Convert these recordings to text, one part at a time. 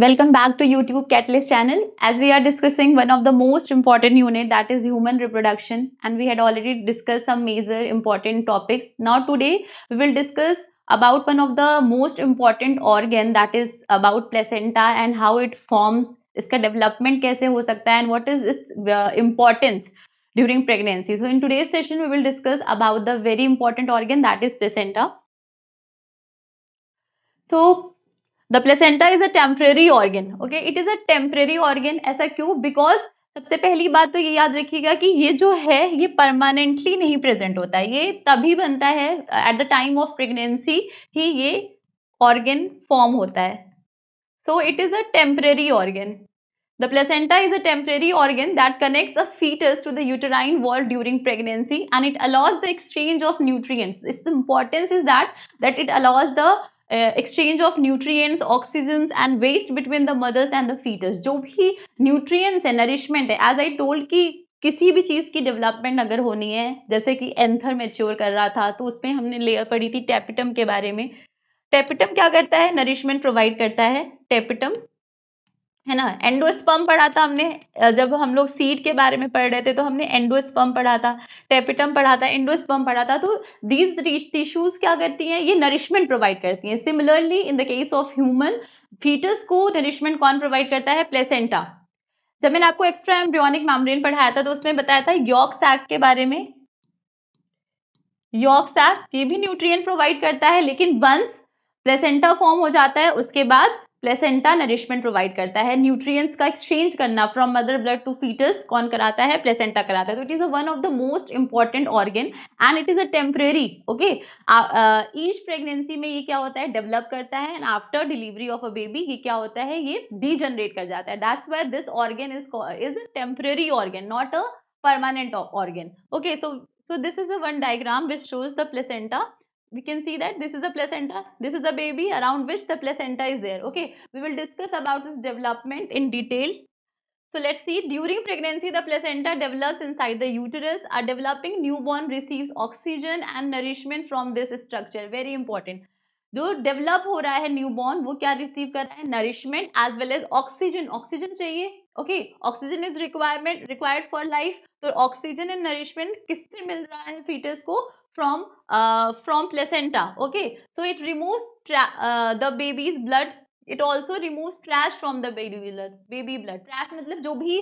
Welcome back to YouTube Catalyst channel. As we are discussing one of the most important unit, that is human reproduction, and we had already discussed some major important topics. Now today we will discuss about one of the most important organ, that is about placenta and how it forms, इसका development कैसे हो सकता है and what is its importance during pregnancy. So in today's session we will discuss about the very important organ, that is placenta. So the placenta is a temporary organ. Okay, it is a temporary organ. ऐसा क्यों? Because सबसे पहली बात तो ये याद रखिएगा कि ये जो है ये परमानेंटली नहीं प्रेजेंट होता है, ये तभी बनता है at the time of pregnancy ही ये ऑर्गन फॉर्म होता है. So it is a temporary organ. The placenta is a temporary organ that connects a fetus to the uterine wall during pregnancy, and it allows the exchange of nutrients. Its importance is that it allows the exchange of nutrients, oxygens and waste between the mothers and the fetus. जो भी nutrients है, nourishment है, as I told कि किसी भी चीज की development अगर होनी है, जैसे कि एंथर मैच्योर कर रहा था तो उसमें हमने लेयर पढ़ी थी टेपिटम के बारे में. टेपिटम क्या करता है? नरिशमेंट प्रोवाइड करता है. टेपिटम है ना. एंडोस्पर्म पढ़ा था हमने, जब हम लोग सीड के बारे में पढ़ रहे थे तो हमने एंडोस्पर्म पढ़ा था, टेपिटम पढ़ा था, एंडोस्पर्म पढ़ा था. तो दीज टिश्यूज क्या करती हैं? ये नरिशमेंट प्रोवाइड करती हैं. Similarly in the case of human foetus को नरिशमेंट कौन प्रोवाइड करता है? प्लेसेंटा. जब मैंने आपको एक्स्ट्रा एम्ब्रियोनिक मेम्ब्रेन पढ़ाया था तो उसमें बताया था यॉर्क सैक के बारे में. यॉर्क सैक ये भी न्यूट्रिएंट प्रोवाइड करता है, लेकिन वंस प्लेसेंटा फॉर्म हो जाता है उसके बाद प्लेसेंटा नरिशमेंट प्रोवाइड करता है. न्यूट्रिएंट्स का एक्सचेंज करना from mother blood to foetus कौन कराता है? प्लेसेंटा कराता है. तो it is one of the most important organ and it is a temporary. Okay, each pregnancy में ये क्या होता है? डेवलप करता है, and after delivery of a baby ये क्या होता है? ये डीजनरेट कर जाता है. That's why this organ is a temporary organ, not a permanent organ. Okay, so this is the one diagram which shows the placenta. We can see that this is the placenta, this is the baby around which the placenta is there. Okay, we will discuss about this development in detail. So let's see. During pregnancy the placenta develops inside the uterus. A developing newborn receives oxygen and nourishment from this structure. Very important. जो develop हो रहा है newborn वो क्या receive कर रहा है? Nourishment as well as oxygen. Oxygen चाहिए. Okay, oxygen is required for life. तो ऑक्सीजन एंड नरिशमेंट किससे मिल रहा है फीटस को? From placenta. Okay, so it removes the baby's blood. It also removes trash from the baby blood. Trash मतलब जो भी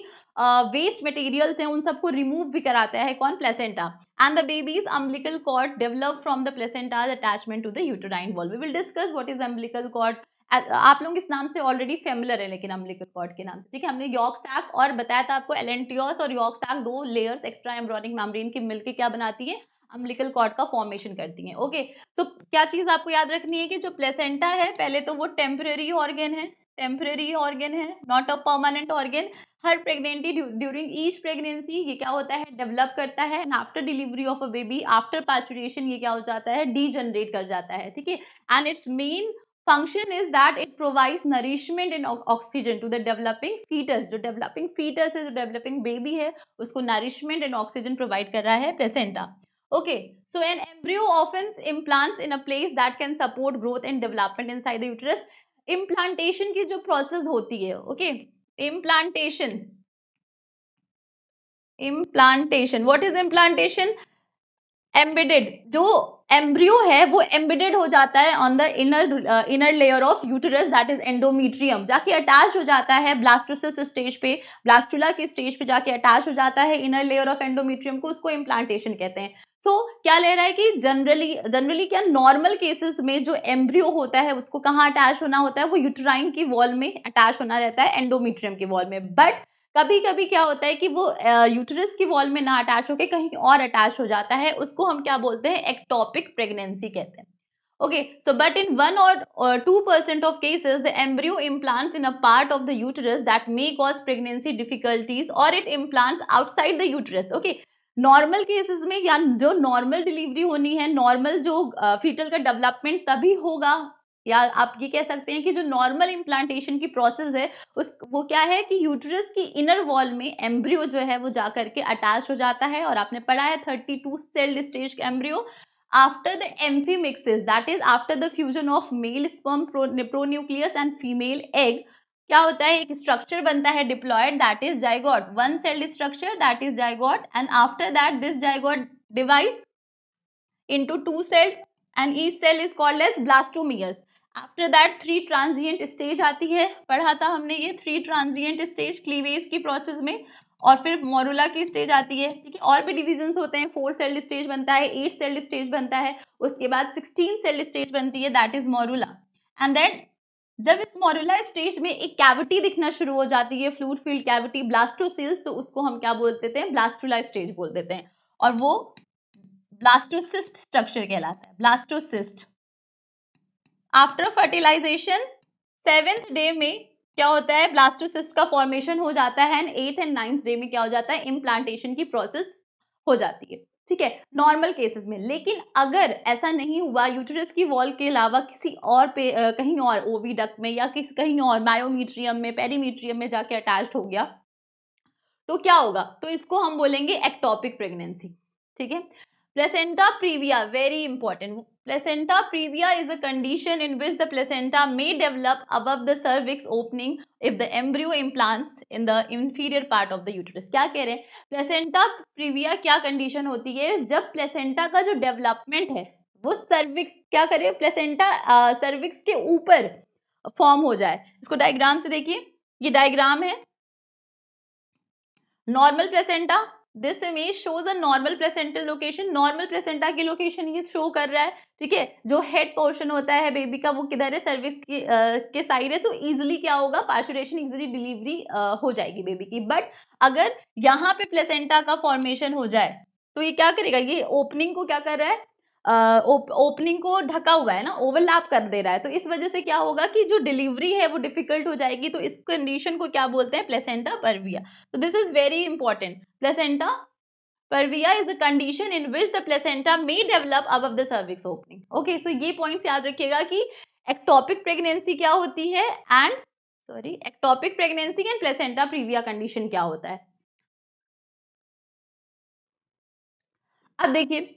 वेस्ट मटेरियल्स हैं उन सबको रिमूव भी कराता है कौन? Placenta. And the baby's umbilical cord develop from the placenta's attachment to the uterine wall. We will discuss what is umbilical cord. आप लोग इस नाम से ऑलरेडी फेमिलर है लेकिन अम्बिलिकल कॉर्ड के नाम से. ठीक है, हमने यॉर्क सैक और बताया था आपको एलेंटियोस और यॉर्क सैक दो लेयर्स एक्स्ट्रा एम्ब्रियोनिक मेम्ब्रेन की मिलकर क्या बनाती है? अम्बिलिकल कॉर्ड का फॉर्मेशन करती है. ओके, तो क्या चीज आपको याद रखनी है कि जो प्लेसेंटा है पहले तो वो टेम्परेरी ऑर्गन है. टेम्परेरी ऑर्गन है, नॉट अ परमानेंट ऑर्गन. हर प्रेगनेंटी ड्यूरिंग ईच प्रेगनेंसी ये क्या होता है? डेवलप करता है, and after delivery of a baby after parturition ये क्या हो जाता है? डीजनरेट कर जाता है. ठीक है, and it's main function is that it provides nourishment and oxygen to the developing fetus. जो developing fetus है, जो developing baby है, उसको nourishment and oxygen provide कर रहा है placenta. Okay, so an embryo often implants in a place that can support growth and development inside the uterus. Implantation की जो process होती है, okay, implantation. What is implantation? Embedded. जो embryo है वो एम्बेडेड हो जाता है on the inner layer of uterus, that is endometrium. जाके अटैच हो जाता है ब्लास्टोसिस स्टेज पे, ब्लास्टुला की स्टेज पे जाके अटैच हो जाता है इनर लेयर ऑफ एंडोमेट्रियम को. उसको इम्प्लांटेशन कहते हैं. सो क्या ले रहा है कि जनरली क्या नॉर्मल केसेस में जो एम्ब्रियो होता है उसको कहाँ अटैच होना होता है? वो यूट्राइन की वॉल में अटैच होना रहता है, एंडोमेट्रियम की वॉल में. बट कभी कभी क्या होता है कि वो यूटेरस की वॉल में ना अटैच होके कहीं और अटैच हो जाता है. उसको हम क्या बोलते हैं? एक्टोपिक प्रेगनेंसी कहते हैं. Okay, so but in 1 or 2% of cases, the embryo implants in a part of the uterus that may cause pregnancy difficulties, or it implants outside the uterus. Okay, normal cases में या जो normal delivery होनी है, normal जो fetal का development तभी होगा, या आप ये कह सकते हैं कि जो नॉर्मल इम्प्लांटेशन की प्रोसेस है वो क्या है कि यूटेरस की इनर वॉल में एम्ब्रियो जो है वो जा करके अटैच हो जाता है. और आपने पढ़ा है 32 sailed stage embryo. After the amphimixis, that is after the fusion of male sperm pronucleus and female egg, क्या होता है, एक स्ट्रक्चर बनता है diploid, that is zygote, one celled structure that is zygote, and after that this zygote divide into two cells and each cell is called as blastomeres. After that three transient stage आती है, पढ़ा था हमने ये three transient stage cleavage की process में, और फिर मोरुला की स्टेज आती है, ठीक है। और भी डिविजन्स होते हैं, 4 सेल्ड स्टेज बनता है, 8 सेल्ड स्टेज बनता है, उसके बाद 16 सेल्ड स्टेज बनती है, that is morula. And then जब इस मोरुला स्टेज में एक कैविटी दिखना शुरू हो जाती है, फ्लूइड फील्ड कैविटी, ब्लास्टोसिल्स, तो उसको हम क्या बोल देते हैं, ब्लास्टुला स्टेज बोल देते हैं, और वो ब्लास्टोसिस्ट स्ट्रक्चर कहलाता है, blastocyst. After fertilisation 7th day में क्या होता है, ब्लास्टोसिस्ट का फॉर्मेशन हो जाता है, and 8th and 9th day में क्या हो जाता है, इम्प्लांटेशन की प्रोसेस हो जाती है, ठीक है, नॉर्मल केसेस में। लेकिन अगर ऐसा नहीं हुआ, यूटेरस की वॉल के अलावा किसी और पे कहीं और ओविडक्ट में या कहीं और मायोमीट्रियम में, पेरीमीट्रियम में जाके अटैच्ड हो गया, तो क्या होगा, तो इसको हम बोलेंगे एक्टोपिक प्रेगनेंसी, ठीक है। Placenta previa, very important. Placenta previa is a condition in which the placenta may develop above the cervix opening if the embryo implants in the inferior part of the uterus. क्या कह रहे हैं, placenta previa क्या condition होती है, जब placenta का जो डेवलपमेंट है वो सर्विक्स क्या करे, placenta सर्विक्स के ऊपर फॉर्म हो जाए। इसको डायग्राम से देखिए, ये डायग्राम है, normal placenta, this image shows a normal placental location, normal placenta की लोकेशन ये शो कर रहा है, ठीक है। जो हेड पोर्शन होता है बेबी का वो किधर है, सर्विक्स के साइड है, तो इजिली क्या होगा, पार्चुरेशन, इजिली डिलीवरी हो जाएगी बेबी की। बट अगर यहाँ पे प्लेसेंटा का फॉर्मेशन हो जाए तो ये क्या करेगा, ये ओपनिंग को क्या कर रहा है, ओपनिंग को ढका हुआ है ना, ओवरलैप कर दे रहा है, तो इस वजह से क्या होगा कि जो डिलीवरी है वो डिफिकल्ट हो जाएगी, तो इस कंडीशन को क्या बोलते हैं, प्लेसेंटा परविया। तो this is very important, placenta previa is a condition in which the placenta may develop above the cervix opening. Okay, so ये पॉइंट्स याद रखिएगा कि एक्टोपिक प्रेगनेंसी क्या होती है, and ectopic pregnancy and placenta previa condition क्या होता है। अब देखिए,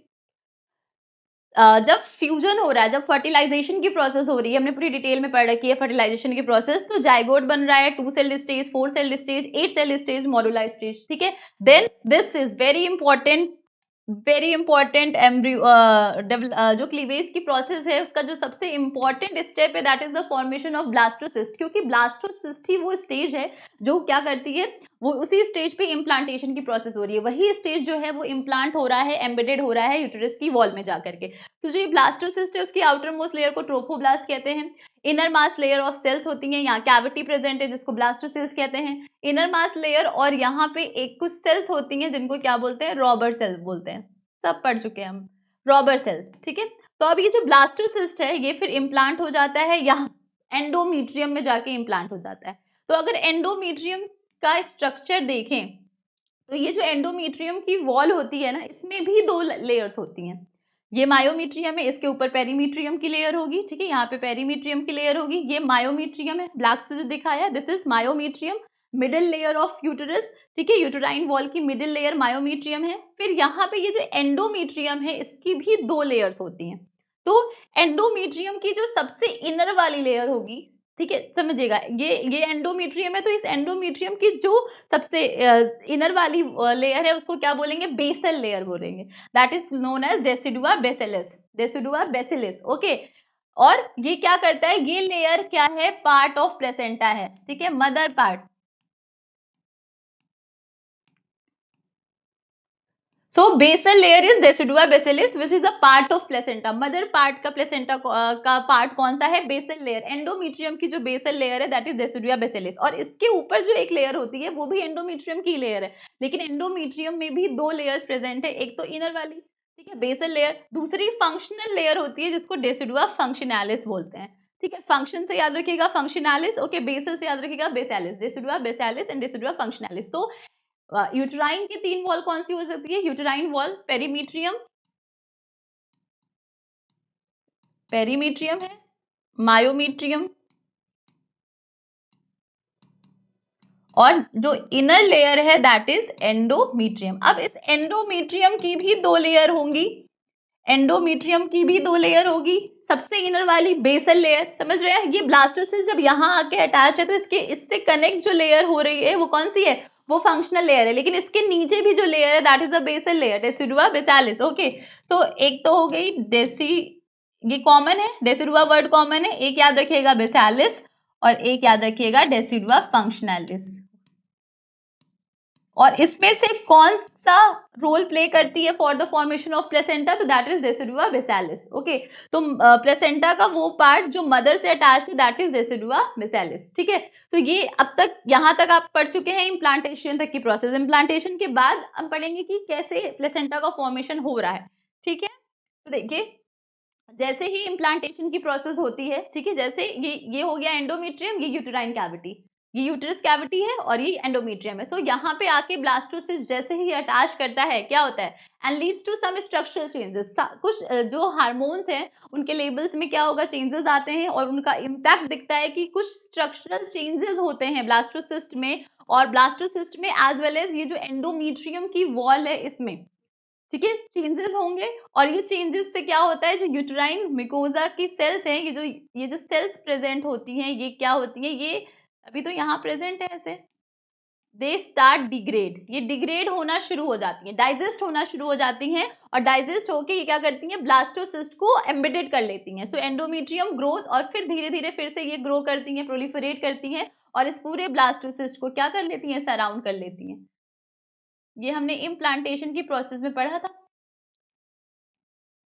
जब फ्यूजन हो रहा है, जब फर्टिलाइजेशन की प्रोसेस हो रही है, हमने पूरी डिटेल में पढ़ रखी है फर्टिलाइजेशन की प्रोसेस, तो जाइगोट बन रहा है, 2 celled stage, 4 celled stage, 8 celled stage, morula stage, ठीक है। Then this is very important embryo, जो क्लीवेज की प्रोसेस है उसका जो सबसे इंपॉर्टेंट स्टेप है, that is the formation of blastocyst, क्योंकि ब्लास्टोसिस्ट ही वो स्टेज है जो क्या करती है, वो उसी स्टेज पे इम्प्लांटेशन की प्रोसेस हो रही है, वही स्टेज जो है वो इम्प्लांट हो रहा है, एम्बेडेड हो रहा है यूटेरस की वॉल में जाकर के। तो जो ये ब्लास्टोसिस्ट है उसकी आउटर मोस्ट लेयर को ट्रोफोब्लास्ट कहते हैं, inner mass layer of cells होती हैं, यहाँ कैविटी प्रेजेंट है जिसको ब्लास्टोसेल्स कहते हैं, इनर मास लेयर, और यहाँ पे एक कुछ सेल्स होती हैं जिनको क्या बोलते हैं, रॉबर सेल्स बोलते हैं, सब पढ़ चुके हैं हम, रॉबर सेल्स, ठीक है। तो अब ये जो ब्लास्टोसिस्ट है ये फिर इम्प्लांट हो जाता है, यहाँ एंडोमीट्रियम में जाके इम्प्लांट हो जाता है। तो अगर एंडोमीट्रियम का स्ट्रक्चर देखें तो ये जो एंडोमीट्रियम की वॉल होती है ना, इसमें भी 2 लेयर्स होती हैं, ये मायोमीट्रियम है, इसके ऊपर पेरीमीट्रियम की लेयर होगी, ठीक है, यहाँ पे पेरीमीट्रियम की लेयर होगी, ये मायोमीट्रियम है, ब्लैक से जो दिखाया है, this is myometrium, middle layer of uterus, ठीक है, यूटेराइन वॉल की मिडिल लेयर मायोमीट्रियम है। फिर यहाँ पे ये जो एंडोमीट्रियम है इसकी भी 2 लेयर्स होती हैं। तो एंडोमीट्रियम की जो सबसे इनर वाली लेयर होगी, ठीक है, समझिएगा, ये एंडोमीट्रियम है, तो इस एंडोमीट्रियम की जो सबसे इनर वाली लेयर है उसको क्या बोलेंगे, बेसल लेयर बोलेंगे, that is known as decidua basalis, decidua basalis, okay. और ये क्या करता है, ये लेयर क्या है, पार्ट ऑफ प्लेसेंटा है, ठीक है, mother part. So basal layer is decidua basalis which is a part of placenta. Mother part का प्लेसेंटा का पार्ट कौन सा है, बेसल लेयर, एंडोमीट्रियम की जो बेसल लेयर है दैट इज डेसिडुआ बेसिलिस, और इसके ऊपर जो एक लेयर होती है वो भी एंडोमीट्रियम की लेयर है, लेकिन एंडोमीट्रियम में भी 2 लेयर्स प्रेजेंट है, एक तो इनर वाली, ठीक है, बेसल लेयर, दूसरी फंक्शनल लेयर होती है जिसको डेसिडुआ फंक्शनैलिस बोलते हैं, ठीक है। फंक्शन से याद रखिएगा फंक्शनैलिस, ओके, बेसल से याद रखिएगा basalis, decidua basalis and decidua functionalis. तो यूटेराइन की 3 वॉल कौन सी हो सकती है, यूटेराइन वॉल पेरीमीट्रियम, पेरीमीट्रियम है, मायोमीट्रियम, और जो इनर लेयर है दैट इज एंडोमीट्रियम। अब इस एंडोमीट्रियम की भी 2 लेयर होंगी, एंडोमेट्रियम की भी 2 लेयर होगी, सबसे इनर वाली बेसल लेयर, समझ रहे हैं। ये ब्लास्टोसिस्ट जब यहाँ आके अटैच है तो इससे कनेक्ट जो लेयर हो रही है वो कौन सी है, वो फंक्शनल लेयर है, लेकिन इसके नीचे भी जो लेयर है that is a basal layer, decidua basalis. Okay, so एक तो हो गई डेसी, ये कॉमन है, डेसिडुआ वर्ड कॉमन है, एक याद रखिएगा बेसालिस और एक याद रखिएगा डेसिडुआ फंक्शनलिस। और इसमें से कौन सा रोल प्ले करती है for the formation of placenta, तो that is decidua basalis. Okay, तो प्लेसेंटा का वो पार्ट जो मदर से अटैच है दैट इज डेसिडुआ बेसालिस। ठीक है, तो ये अब तक यहाँ तक आप पढ़ चुके हैं इम्प्लांटेशन तक की प्रोसेस। इम्प्लांटेशन के बाद हम पढ़ेंगे कि कैसे प्लेसेंटा का फॉर्मेशन हो रहा है। ठीक है, तो देखिए जैसे ही इम्प्लांटेशन की प्रोसेस होती है, ठीक है, जैसे ये हो गया एंडोमेट्रियम, ये यूटेराइन कैविटी, ये यूटेरस कैविटी है और ये एंडोमेट्रियम है। तो यहाँ पे आके ब्लास्टोसिस्ट जैसे ही अटैच करता है क्या होता है, and leads to some structural changes. कुछ जो हार्मोन्स हैं उनके लेवल्स में क्या होगा, चेंजेस आते हैं और उनका इम्पैक्ट दिखता है कि कुछ स्ट्रक्चरल चेंजेस होते हैं ब्लास्टोसिस्ट में, और ब्लास्टोसिस्ट में एज वेल एज ये जो एंडोमेट्रियम की वॉल है इसमें, ठीक है, चेंजेस होंगे। और ये चेंजेस से क्या होता है, जो यूटेराइन मिकोजा की सेल्स हैं, ये जो सेल्स प्रेजेंट होती हैं, ये क्या होती हैं, ये अभी तो यहाँ प्रेजेंट है ऐसे, दे स्टार्ट डिग्रेड, ये डिग्रेड होना शुरू हो जाती हैं, डाइजेस्ट होना शुरू हो जाती हैं, और डाइजेस्ट होके ये क्या करती हैं, ब्लास्टोसिस्ट को एम्बेडेड कर लेती हैं। सो एंडोमेट्रियम ग्रोथ, और फिर धीरे धीरे फिर से ये ग्रो करती हैं, प्रोलिफरेट करती हैं, और इस पूरे ब्लास्टोसिस्ट को क्या कर लेती हैं, सराउंड कर लेती हैं। ये हमने इम्प्लांटेशन की प्रोसेस में पढ़ा था।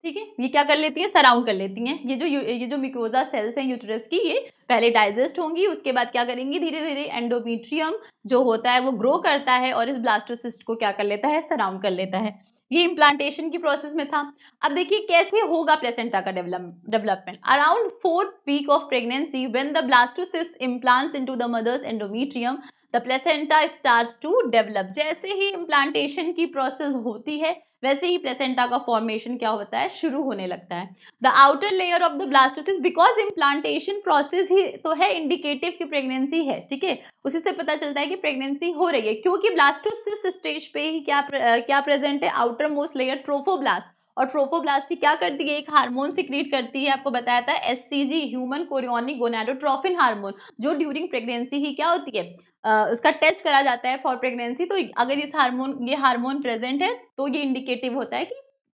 ठीक है, ये क्या कर लेती है, सराउंड कर लेती हैं। ये जो मिकोजा सेल्स हैं यूटेरस की, ये पहले डाइजेस्ट होंगी, उसके बाद क्या करेंगी, धीरे धीरे एंडोमेट्रियम जो होता है वो ग्रो करता है और इस ब्लास्टोसिस्ट को क्या कर लेता है, सराउंड कर लेता है। ये इम्प्लांटेशन की प्रोसेस में था। अब देखिए कैसे होगा प्लेसेंटा का development. Around 4th week of pregnancy when the blastocyst implants into the mother's endometrium the placenta starts to develop. जैसे ही इम्प्लांटेशन की प्रोसेस होती है वैसे ही प्लेसेंटा का फॉर्मेशन क्या होता है, शुरू होने लगता है। The outer layer of the blastocyst, because implantation process ही तो है इंडिकेटिव की प्रेगनेंसी है, ठीक है, उसी से पता चलता है कि प्रेगनेंसी हो रही है, क्योंकि ब्लास्टोसिस्ट स्टेज पे ही क्या प्रेजेंट है, आउटर मोस्ट लेयर ट्रोफोब्लास्ट। और ट्रोफोब्लास्ट क्या करती है, एक हार्मोन सिक्रीट करती है, आपको बताया था SCG, human chorionic gonadotrophin hormone, जो ड्यूरिंग प्रेगनेंसी ही क्या होती है, उसका टेस्ट करा जाता है फॉर प्रेगनेंसी। तो अगर ये हार्मोन प्रेजेंट है तो ये इंडिकेटिव होता है कि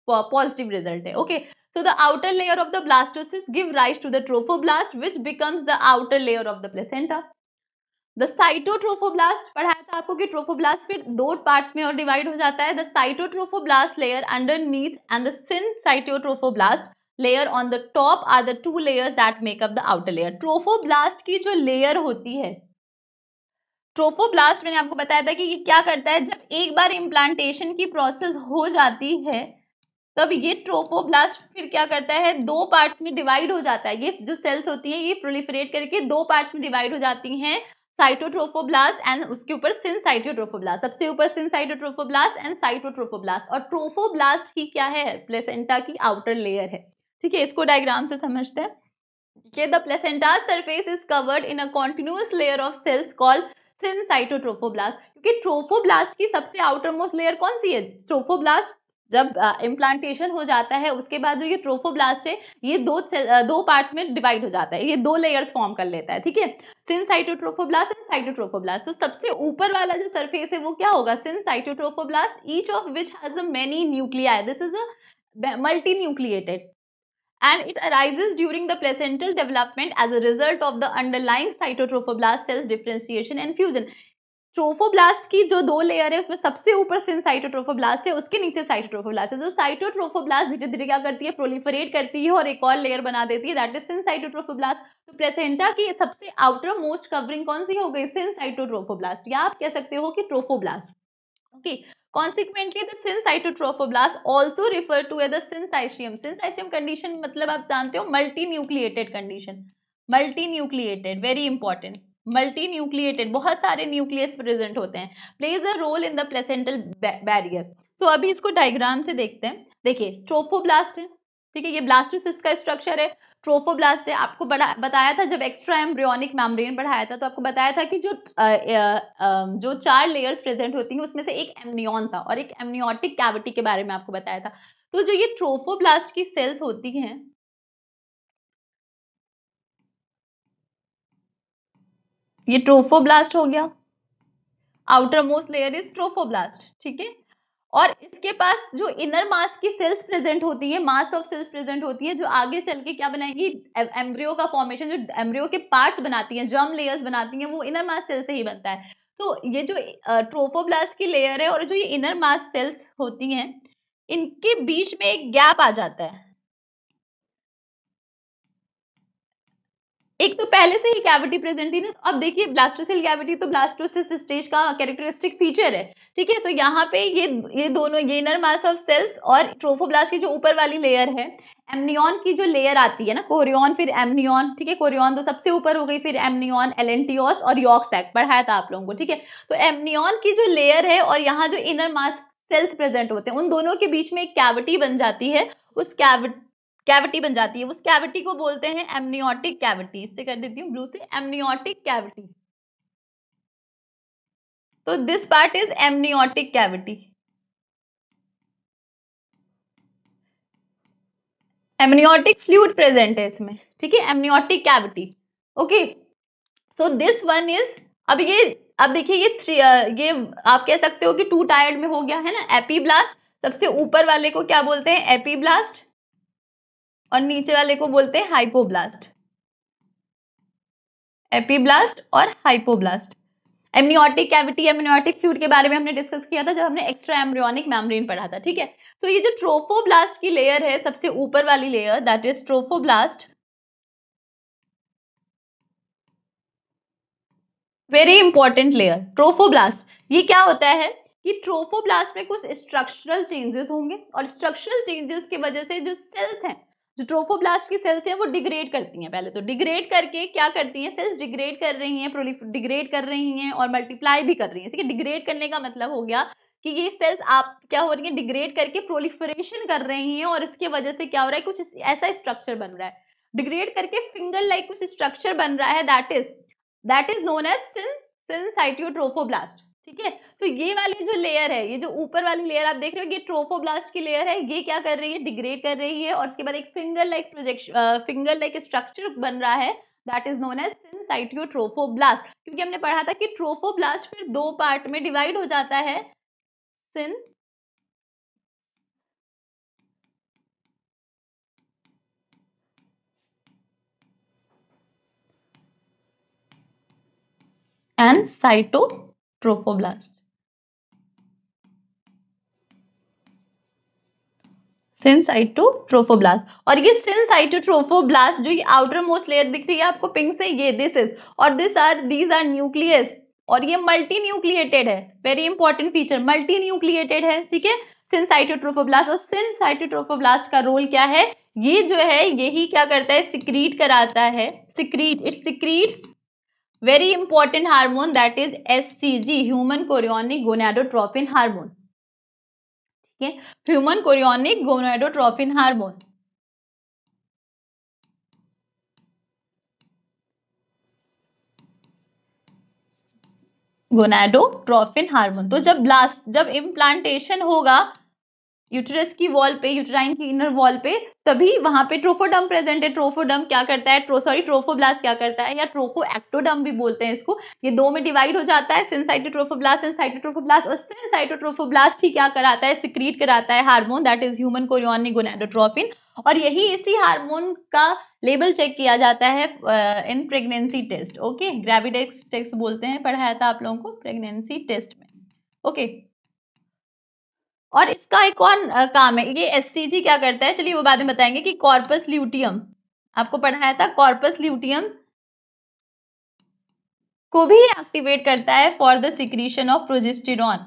पॉजिटिव रिजल्ट है। Okay, so the outer layer of the blastocyst give rise to the trophoblast which becomes the outer layer of the placenta. The cytotrophoblast, पढ़ाया था आपको कि ट्रोफोब्लास्ट फिर 2 पार्ट्स में और डिवाइड हो जाता है। The cytotrophoblast layer underneath and the thin cytotrophoblast layer on the top are the 2 layers that make up the outer layer. Trophoblast की जो लेयर होती है, ट्रोफोब्लास्ट मैंने आपको बताया था कि ये क्या करता है, जब एक बार इम्प्लांटेशन की प्रोसेस हो जाती है तब ये ट्रोफोब्लास्ट फिर क्या करता है, 2 पार्ट्स में डिवाइड हो जाता है। ये जो सेल्स होती हैं ये प्रोलिफरेट करके 2 पार्ट्स में डिवाइड हो जाती हैं, साइटोट्रोफोब्लास्ट एंड उसके ऊपर सिनसाइटोट्रोफोब्लास्ट, सबसे ऊपर सिनसाइटोट्रोफोब्लास्ट एंड साइटोट्रोफोब्लास्ट। और ट्रोफोब्लास्ट ही क्या है, प्लेसेंटा की आउटर लेयर है। ठीक है, इसको डायग्राम से समझते हैं कि the placenta surface is covered in a continuous layer of cells called syncytiotrophoblast. क्योंकि ट्रोफोब्लास्ट की सबसे आउटर मोस्ट लेयर कौन सी है, ट्रोफोब्लास्ट। जब इम्प्लांटेशन हो जाता है उसके बाद जो ये ट्रोफोब्लास्ट है ये 2 पार्ट्स में डिवाइड हो जाता है, ये 2 लेयर्स फॉर्म कर लेता है। ठीक है, सिनसाइटोट्रोफोब्लास्ट एंड साइटोट्रोफोब्लास्ट। तो सबसे ऊपर वाला जो सरफेस है वो क्या होगा, syncytiotrophoblast, each of which has a many nuclei, this is a multi nucleated and it arises during the placental development as a result of the underlying cytotrophoblast cells differentiation and fusion. Trophoblast की जो 2 layer है उसमें सबसे ऊपर syncytiotrophoblast है, उसके नीचे cytotrophoblast है। जो साइटोट्रोफोब्लास्ट धीरे धीरे क्या करती है, प्रोलिफरेट करती है और एक और लेयर बना देती है, दैट इज सिनसाइटोट्रोफोब्लास्ट। तो प्लेसेंटा की सबसे आउटर मोस्ट कवरिंग कौन सी हो गई, सिनसाइटोट्रोफोब्लास्ट, या आप कह सकते हो कि trophoblast. Okay. Consequently, the syncytotrophoblast also referred to as the syncytium. Syncytium condition मतलब आप जानते हो multinucleated condition. Multinucleated, very important. Multinucleated, बहुत सारे न्यूक्लियस प्रेजेंट होते हैं, plays a role in the placental barrier. So अभी इसको डायग्राम से देखते हैं। देखिए ट्रोफोब्लास्ट है, ठीक है, ये ब्लास्टोसिस्ट का स्ट्रक्चर है, ट्रोफोब्लास्ट है। आपको बताया था जब एक्स्ट्रा एम्ब्रियोनिक मेम्ब्रेन पढ़ाया था तो आपको बताया था कि जो 4 लेयर्स प्रेजेंट होती हैं उसमें से एक एमनियन था और एक एमनियोटिक कैविटी के बारे में आपको बताया था। तो जो ये ट्रोफोब्लास्ट की सेल्स होती हैं, ये ट्रोफोब्लास्ट हो गया, outer most layer is trophoblast, ठीक है। और इसके पास जो इनर मास की सेल्स प्रेजेंट होती है, मास ऑफ सेल्स प्रेजेंट होती है, जो आगे चल के क्या बनाएगी, एम्ब्रियो का फॉर्मेशन, जो एम्ब्रियो के पार्ट्स बनाती हैं, जर्म लेयर्स बनाती हैं, वो इनर मास सेल से ही बनता है। तो ये जो ट्रोफोब्लास्ट की लेयर है और जो ये इनर मास सेल्स होती हैं, इनके बीच में एक गैप आ जाता है। एक तो पहले से ही कैविटी प्रेजेंट थी ना, अब देखिए ब्लास्टोसेल कैविटी तो ब्लास्टोसिस स्टेज का कैरेक्टरिस्टिक फीचर है, ठीक है। तो यहाँ पे ये दोनों, ये इनर मास ऑफ सेल्स और ट्रोफोब्लास्ट की जो ऊपर वाली लेयर है, एमनियन की जो लेयर आती है ना, कोरियन फिर एमनियन, ठीक है। कोरियन तो सबसे ऊपर हो गई, फिर एमनियन, एलेंटियोस और यॉर्क सैक पढ़ाया था आप लोगों को, ठीक है। तो एमनियन की जो लेयर है और यहाँ जो इनर मास सेल्स प्रेजेंट होते हैं, उन दोनों के बीच में एक कैविटी बन जाती है, उस कैविटी बन जाती है, उस कैविटी को बोलते हैं एमनियोटिक कैविटी। इससे कर देती हूँ ब्लू से, एमनियोटिक कैविटी। तो this part is amniotic cavity. Amniotic fluid present है इसमें, ठीक है, amniotic cavity, okay. So this one is, अब देखिए ये आप कह सकते हो कि 2 टायर्ड में हो गया है ना, एपीब्लास्ट, सबसे ऊपर वाले को क्या बोलते हैं, एपीब्लास्ट, और नीचे वाले को बोलते हैं हाइपोब्लास्ट, एपीब्लास्ट और hypoblast. Amniotic cavity, amniotic fluid के बारे में हमने डिस्कस किया था जब हमने एक्स्ट्रा एम्ब्रियोनिक मेम्ब्रेन पढ़ा था, ठीक है। तो ये जो ट्रोफोब्लास्ट की लेयर है, सबसे ऊपर वाली layer, that is trophoblast, very important layer trophoblast. ये क्या होता है कि ट्रोफोब्लास्ट में कुछ स्ट्रक्चरल चेंजेस होंगे, और स्ट्रक्चरल चेंजेस की वजह से जो सेल्स हैं, जो ट्रोफोब्लास्ट की सेल्स हैं, वो डिग्रेड करती हैं। पहले तो डिग्रेड करके क्या करती हैं, सेल्स डिग्रेड कर रही हैं, डिग्रेड कर रही हैं और मल्टीप्लाई भी कर रही हैं, ठीक है। डिग्रेड करने का मतलब हो गया कि ये सेल्स आप क्या हो रही हैं, डिग्रेड करके प्रोलिफरेशन कर रही हैं, और इसके वजह से क्या हो रहा है, कुछ ऐसा स्ट्रक्चर बन रहा है, डिग्रेड करके फिंगर लाइक कुछ स्ट्रक्चर बन रहा है, that is known as syncytiotrophoblast, ठीक है। तो ये वाली जो लेयर है, ये जो ऊपर वाली लेयर आप देख रहे हो, ये ट्रोफोब्लास्ट की लेयर है, ये क्या कर रही है, डिग्रेड कर रही है, और उसके बाद एक फिंगर लाइक स्ट्रक्चर बन रहा है, that is known as syncytiotrophoblast. क्योंकि हमने पढ़ा था कि ट्रोफोब्लास्ट फिर 2 पार्ट में डिवाइड हो जाता है, सिन एंड साइटोट्रोफोब्लास्ट, सिनसाइटोट्रोफोब्लास्ट। और ये सिनसाइटोट्रोफोब्लास्ट, जो ये आउटर मोस्ट लेयर दिख रही है आपको पिंक से, ये दिस इज, और दीज आर न्यूक्लियस, और ये मल्टी न्यूक्लिएटेड है, very important feature, multi nucleated है, ठीक है, सिनसाइटोट्रोफोब्लास्ट। और सिनसाइटोट्रोफोब्लास्ट का रोल क्या है, ये जो है यही क्या करता है, सिक्रीट कराता है, it secretes very important hormone, that is HCG, human chorionic gonadotropin hormone, ठीक है, human chorionic gonadotropin hormone. Gonadotropin hormone. तो जब इम्प्लांटेशन होगा यूट्रस की वॉल पे, यूट्राइन की इनर वॉल पे, तभी वहां पे ट्रोफोडम प्रेजेंट है। ट्रोफोडम क्या करता है, ट्रोफोब्लास्ट क्या करता है, या ट्रोफोएक्टोडम भी बोलते हैं इसको, ये 2 में डिवाइड हो जाता है, सिनसाइटोट्रोफोब्लास्ट, और सिनसाइटोट्रोफोब्लास्ट ही क्या कराता है, सिक्रीट कराता है hormone, that is human chorionic gonadotropin. और इसी हार्मोन का लेवल चेक किया जाता है in pregnancy test, okay, gravidex test बोलते हैं, पढ़ाया था आप लोगों को प्रेगनेंसी टेस्ट में, ओके। और इसका एक और काम है, ये एससीजी क्या करता है, चलिए वो बाद में बताएंगे, कि कॉर्पस ल्यूटियम, आपको पढ़ाया था, कॉर्पस ल्यूटियम को भी एक्टिवेट करता है for the secretion of progesterone.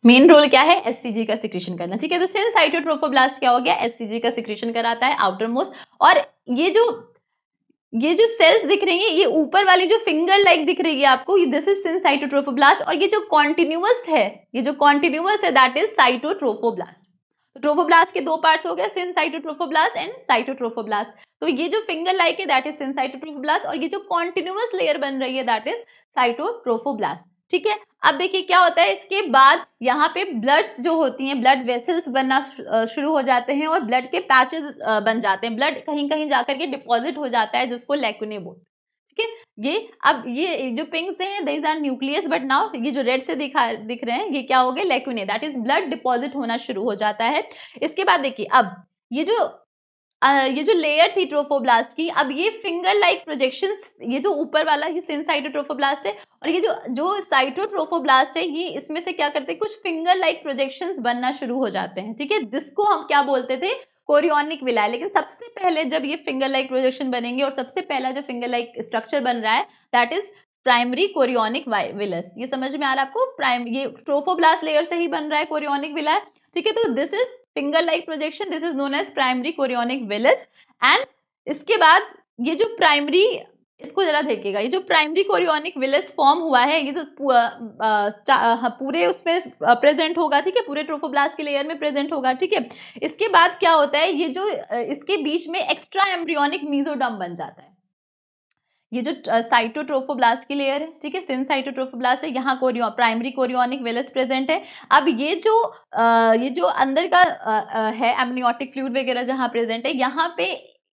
Main role क्या है, एससीजी का सिक्रीशन करना, ठीक है। तो सिनसाइटोट्रोफोब्लास्ट क्या हो गया, एससीजी का सिक्रीशन कराता है आउटर मोस्ट। और ये जो सेल्स दिख रही है, ये ऊपर वाली जो फिंगर लाइक दिख रही है आपको, दिस इज सिनसाइटोट्रोफोब्लास्ट, और ये जो कॉन्टिन्यूअस है, दैट इज साइटोट्रोफोब्लास्ट। तो ट्रोफोब्लास्ट के 2 पार्ट्स हो गए, सिनसाइटोट्रोफोब्लास्ट एंड साइटोट्रोफोब्लास्ट। तो ये जो फिंगर लाइक है, दैट इज सिनसाइटोट्रोफोब्लास्ट, और ये जो कॉन्टिन्यूअस लेयर बन रही है, दैट इज साइटोट्रोफोब्लास्ट। ठीक है। अब देखिए क्या होता है, इसके बाद यहाँ पे ब्लड्स जो होती हैं, ब्लड वेसल्स बनना शुरू हो जाते हैं और ब्लड के पैचेस बन जाते हैं, ब्लड कहीं कहीं जाकर के डिपॉजिट हो जाता है, जिसको लैकुने बोलते हैं। ठीक है, ये अब ये जो पिंक से हैं these are nucleus, but now ये जो रेड से दिख रहे हैं ये क्या हो गए, लैकुने, दैट इज ब्लड डिपॉजिट होना शुरू हो जाता है। इसके बाद देखिए अब ये जो लेयर थी ट्रोफोब्लास्ट की, अब ये फिंगर लाइक प्रोजेक्शंस, ये जो ऊपर वाला ये सिनसाइटोट्रोफोब्लास्ट है, और ये जो साइटोट्रोफोब्लास्ट है, ये इसमें से क्या करते हैं, कुछ फिंगर लाइक प्रोजेक्शंस बनना शुरू हो जाते हैं। ठीक है, जिसको हम क्या बोलते थे, कोरियोनिक विलाई। लेकिन सबसे पहले जब ये फिंगर लाइक प्रोजेक्शन बनेंगे और सबसे पहला जो फिंगर लाइक स्ट्रक्चर बन रहा है that is primary chorionic villous. ये समझ में आ रहा है आपको, ये ट्रोफोब्लास्ट लेयर से ही बन रहा है कोरियोनिक विलाई। ठीक है, तो this is finger like projection, this is known as primary chorionic villus. And इसके बाद ये जो प्राइमरी, इसको जरा देखिएगा, ये जो प्राइमरी कोरियोनिक विलस फॉर्म हुआ है ये तो पूरे उसमें प्रेजेंट होगा। ठीक है, पूरे ट्रोफोब्लास्ट के लेयर में प्रेजेंट होगा। ठीक है, इसके बाद क्या होता है, ये जो इसके बीच में एक्स्ट्रा एम्ब्रियोनिक मीजोडर्म बन जाता है। ये जो साइटोट्रोफोब्लास्ट की लेयर है, ठीक है, सिनसाइटोट्रोफोब्लास्ट है, यहाँ प्राइमरी कोरियोनिक विलस प्रेजेंट है। अब ये जो अंदर का है एमनियोटिक फ्लूइड वगैरह जहाँ प्रेजेंट है, यहाँ पे